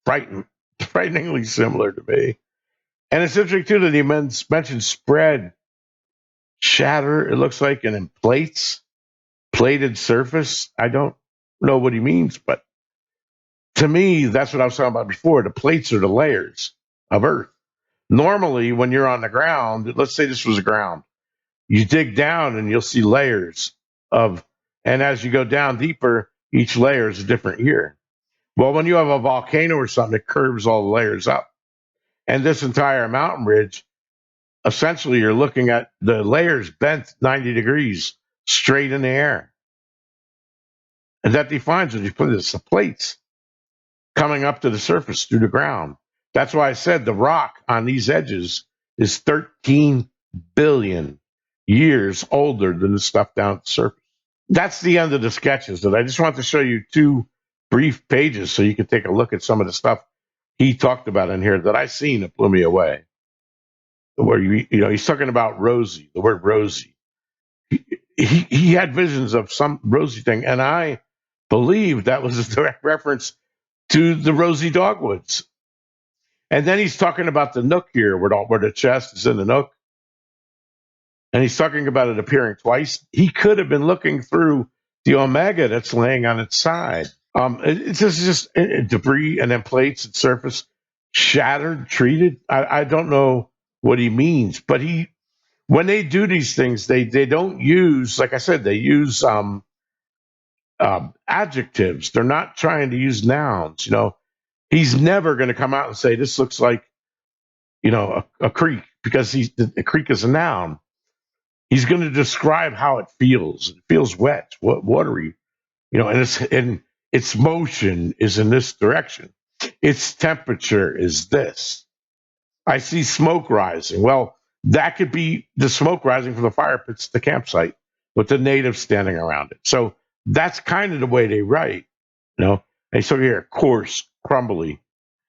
frighteningly similar to me. And it's interesting too that he mentioned spread, shatter. It looks like, and in plates, plated surface. I don't know what he means, but to me, that's what I was talking about before. The plates are the layers of Earth. Normally, when you're on the ground, let's say this was a ground, you dig down and you'll see layers of, and as you go down deeper, each layer is a different year. Well, when you have a volcano or something, it curves all the layers up. And this entire mountain ridge, essentially, you're looking at the layers bent 90 degrees straight in the air. And that defines what you put this, the plates coming up to the surface through the ground. That's why I said the rock on these edges is 13 billion years older than the stuff down at the surface. That's the end of the sketches. And I just want to show you two brief pages so you can take a look at some of the stuff he talked about in here that I seen that blew me away. Where he's talking about Rosie, the word Rosie. He had visions of some Rosie thing, and I believe that was a direct reference to the Rosie Dogwoods. And then he's talking about the nook here, where the chest is in the nook. And he's talking about it appearing twice. He could have been looking through the omega that's laying on its side. It's just debris and then plates and surface shattered, treated. I don't know what he means, but when they do these things, they don't use, like I said, they use adjectives. They're not trying to use nouns. He's never going to come out and say this looks like a creek, because a creek is a noun. He's going to describe how it feels. It feels wet, watery, and its motion is in this direction. Its temperature is this. I see smoke rising. Well, that could be the smoke rising from the fire pits at the campsite with the natives standing around it. So that's kind of the way they write, And so here, coarse, crumbly,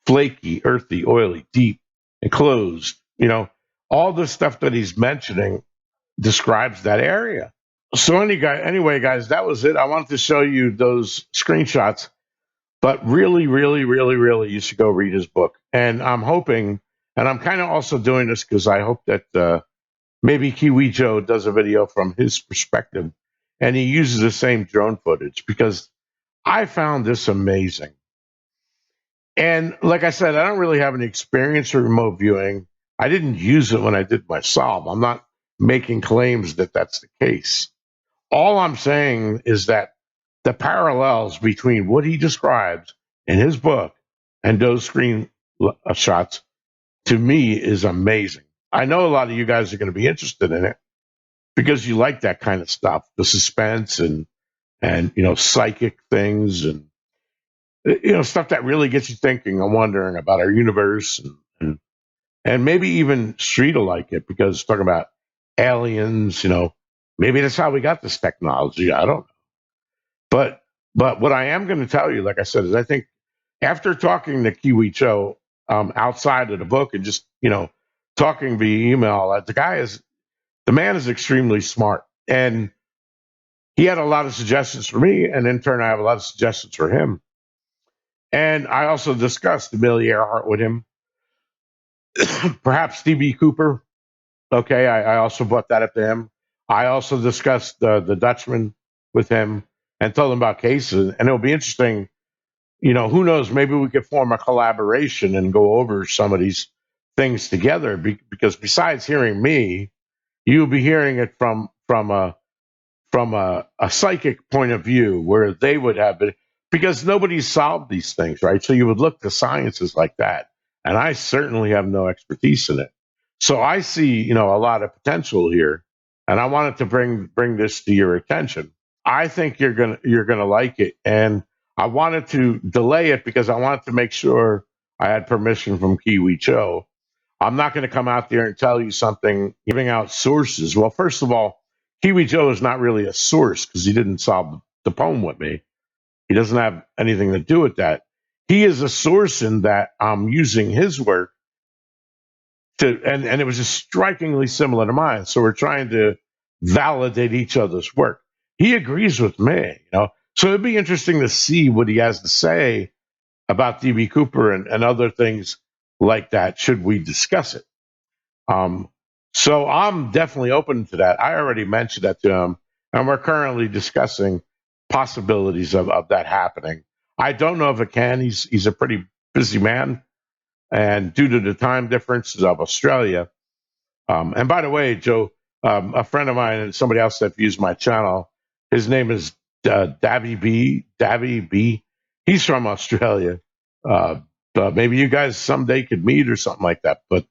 flaky, earthy, oily, deep, enclosed. All the stuff that he's mentioning describes that area. So anyway, guys, that was it. I wanted to show you those screenshots, but really, really, really, really, you should go read his book. And I'm hoping, and I'm kind of also doing this because I hope that maybe Kiwi Joe does a video from his perspective, and he uses the same drone footage, because I found this amazing. And like I said, I don't really have any experience with remote viewing. I didn't use it when I did my solve. I'm not making claims that that's the case. All I'm saying is that the parallels between what he describes in his book and those screen shots, to me, is amazing. I know a lot of you guys are going to be interested in it because you like that kind of stuff, the suspense and psychic things, and stuff that really gets you thinking and wondering about our universe, and maybe even Street will like it, because it's talking about aliens. Maybe that's how we got this technology. I don't know. But what I am going to tell you, like I said, is I think after talking to Kiwi Cho outside of the book and just talking via email, the man is extremely smart, and he had a lot of suggestions for me, and in turn, I have a lot of suggestions for him. And I also discussed Amelia Earhart with him, perhaps Stevie Cooper. Okay, I also brought that up to him. I also discussed the Dutchman with him and told him about cases, and it'll be interesting. Who knows? Maybe we could form a collaboration and go over some of these things together because besides hearing me, you'll be hearing it from a psychic point of view where they would have it because nobody's solved these things, right? So you would look to sciences like that. And I certainly have no expertise in it. So I see, a lot of potential here. And I wanted to bring this to your attention. I think you're gonna like it. And I wanted to delay it because I wanted to make sure I had permission from Kiwi Cho. I'm not going to come out there and tell you something giving out sources. Well, first of all, Kiwi Joe is not really a source because he didn't solve the poem with me. He doesn't have anything to do with that. He is a source in that I'm using his work and it was just strikingly similar to mine. So we're trying to validate each other's work. He agrees with me. So it'd be interesting to see what he has to say about DB Cooper and other things like that, should we discuss it. Um, so I'm definitely open to that. I already mentioned that to him, and we're currently discussing possibilities of that happening. I don't know if it can. He's a pretty busy man, and due to the time differences of Australia. And by the way, Joe, a friend of mine and somebody else that views my channel, his name is Davy B. Davy B. He's from Australia. Uh, Maybe you guys someday could meet or something like that. But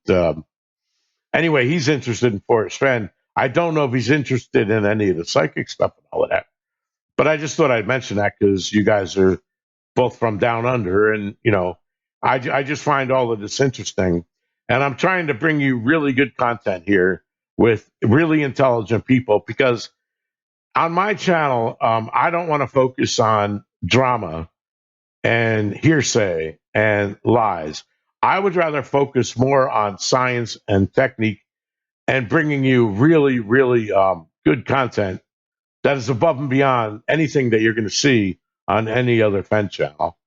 anyway, he's interested in Forrest Fenn. I don't know if he's interested in any of the psychic stuff and all of that. But I just thought I'd mention that because you guys are both from down under, and I just find all of this interesting, and I'm trying to bring you really good content here with really intelligent people because on my channel, I don't want to focus on drama and hearsay and lies. I would rather focus more on science and technique and bringing you really, really good content that is above and beyond anything that you're going to see on any other Fenn channel.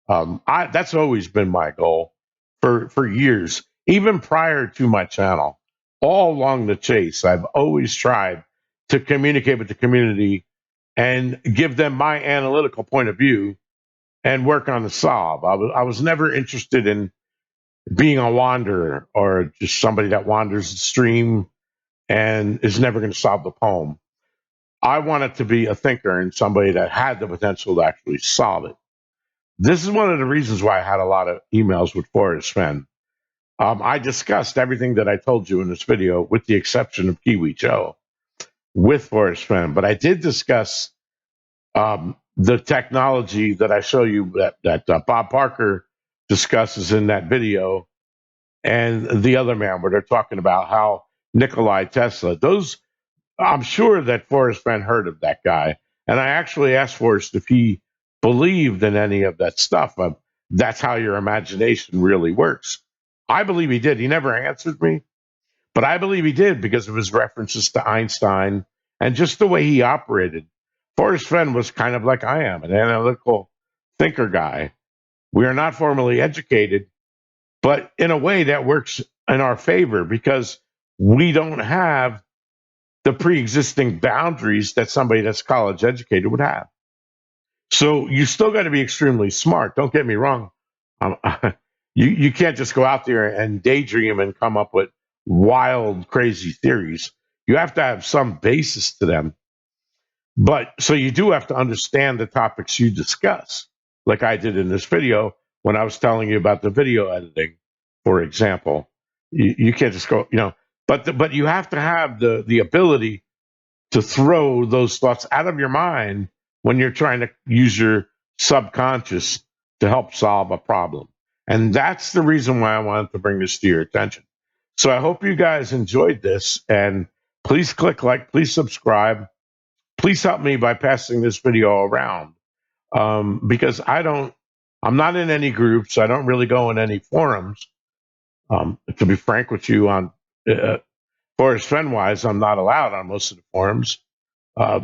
That's always been my goal for years, even prior to my channel. All along the chase, I've always tried to communicate with the community and give them my analytical point of view and work on the solve. I was never interested in being a wanderer or just somebody that wanders the stream and is never going to solve the poem. I wanted to be a thinker and somebody that had the potential to actually solve it. This is one of the reasons why I had a lot of emails with Forrest Fenn. I discussed everything that I told you in this video, with the exception of Kiwi Joe, with Forrest Fenn. But I did discuss the technology that I show you that Bob Parker discusses in that video, and the other man where they're talking about how Nikolai Tesla. Those I'm sure that Forrest Fenn heard of that guy, and I actually asked Forrest if he believed in any of that stuff. That's how your imagination really works. I believe he did. He never answered me, but I believe he did because of his references to Einstein and just the way he operated. Forrest Fenn was kind of like I am, an analytical thinker guy. We are not formally educated, but in a way that works in our favor because we don't have the pre-existing boundaries that somebody that's college educated would have. So you still got to be extremely smart. Don't get me wrong. Um, you can't just go out there and daydream and come up with wild, crazy theories. You have to have some basis to them. But so you do have to understand the topics you discuss, like I did in this video when I was telling you about the video editing, for example. You can't just go. But you have to have the ability to throw those thoughts out of your mind when you're trying to use your subconscious to help solve a problem. And that's the reason why I wanted to bring this to your attention. So I hope you guys enjoyed this, and please click like, please subscribe. Please help me by passing this video around because I'm not in any groups. I don't really go in any forums. To be frank with you, on Forrest Fenn wise, I'm not allowed on most of the forums. Uh,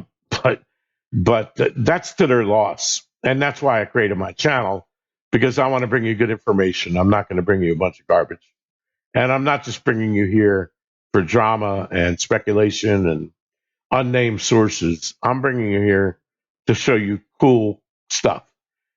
but that's to their loss, and that's why I created my channel, because I want to bring you good information. I'm not going to bring you a bunch of garbage, and I'm not just bringing you here for drama and speculation and unnamed sources. I'm bringing you here to show you cool stuff,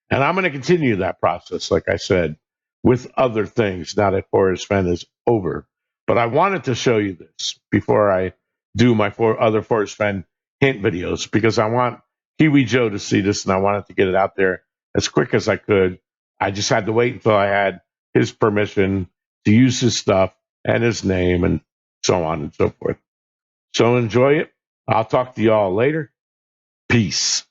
and I'm going to continue that process, like I said, with other things now that Forrest Fenn is over. But I wanted to show you this before I do my other Forrest Fenn hint videos because I want Kiwi Joe to see this and I wanted to get it out there as quick as I could. I just had to wait until I had his permission to use his stuff and his name and so on and so forth. So enjoy it. I'll talk to you all later. Peace.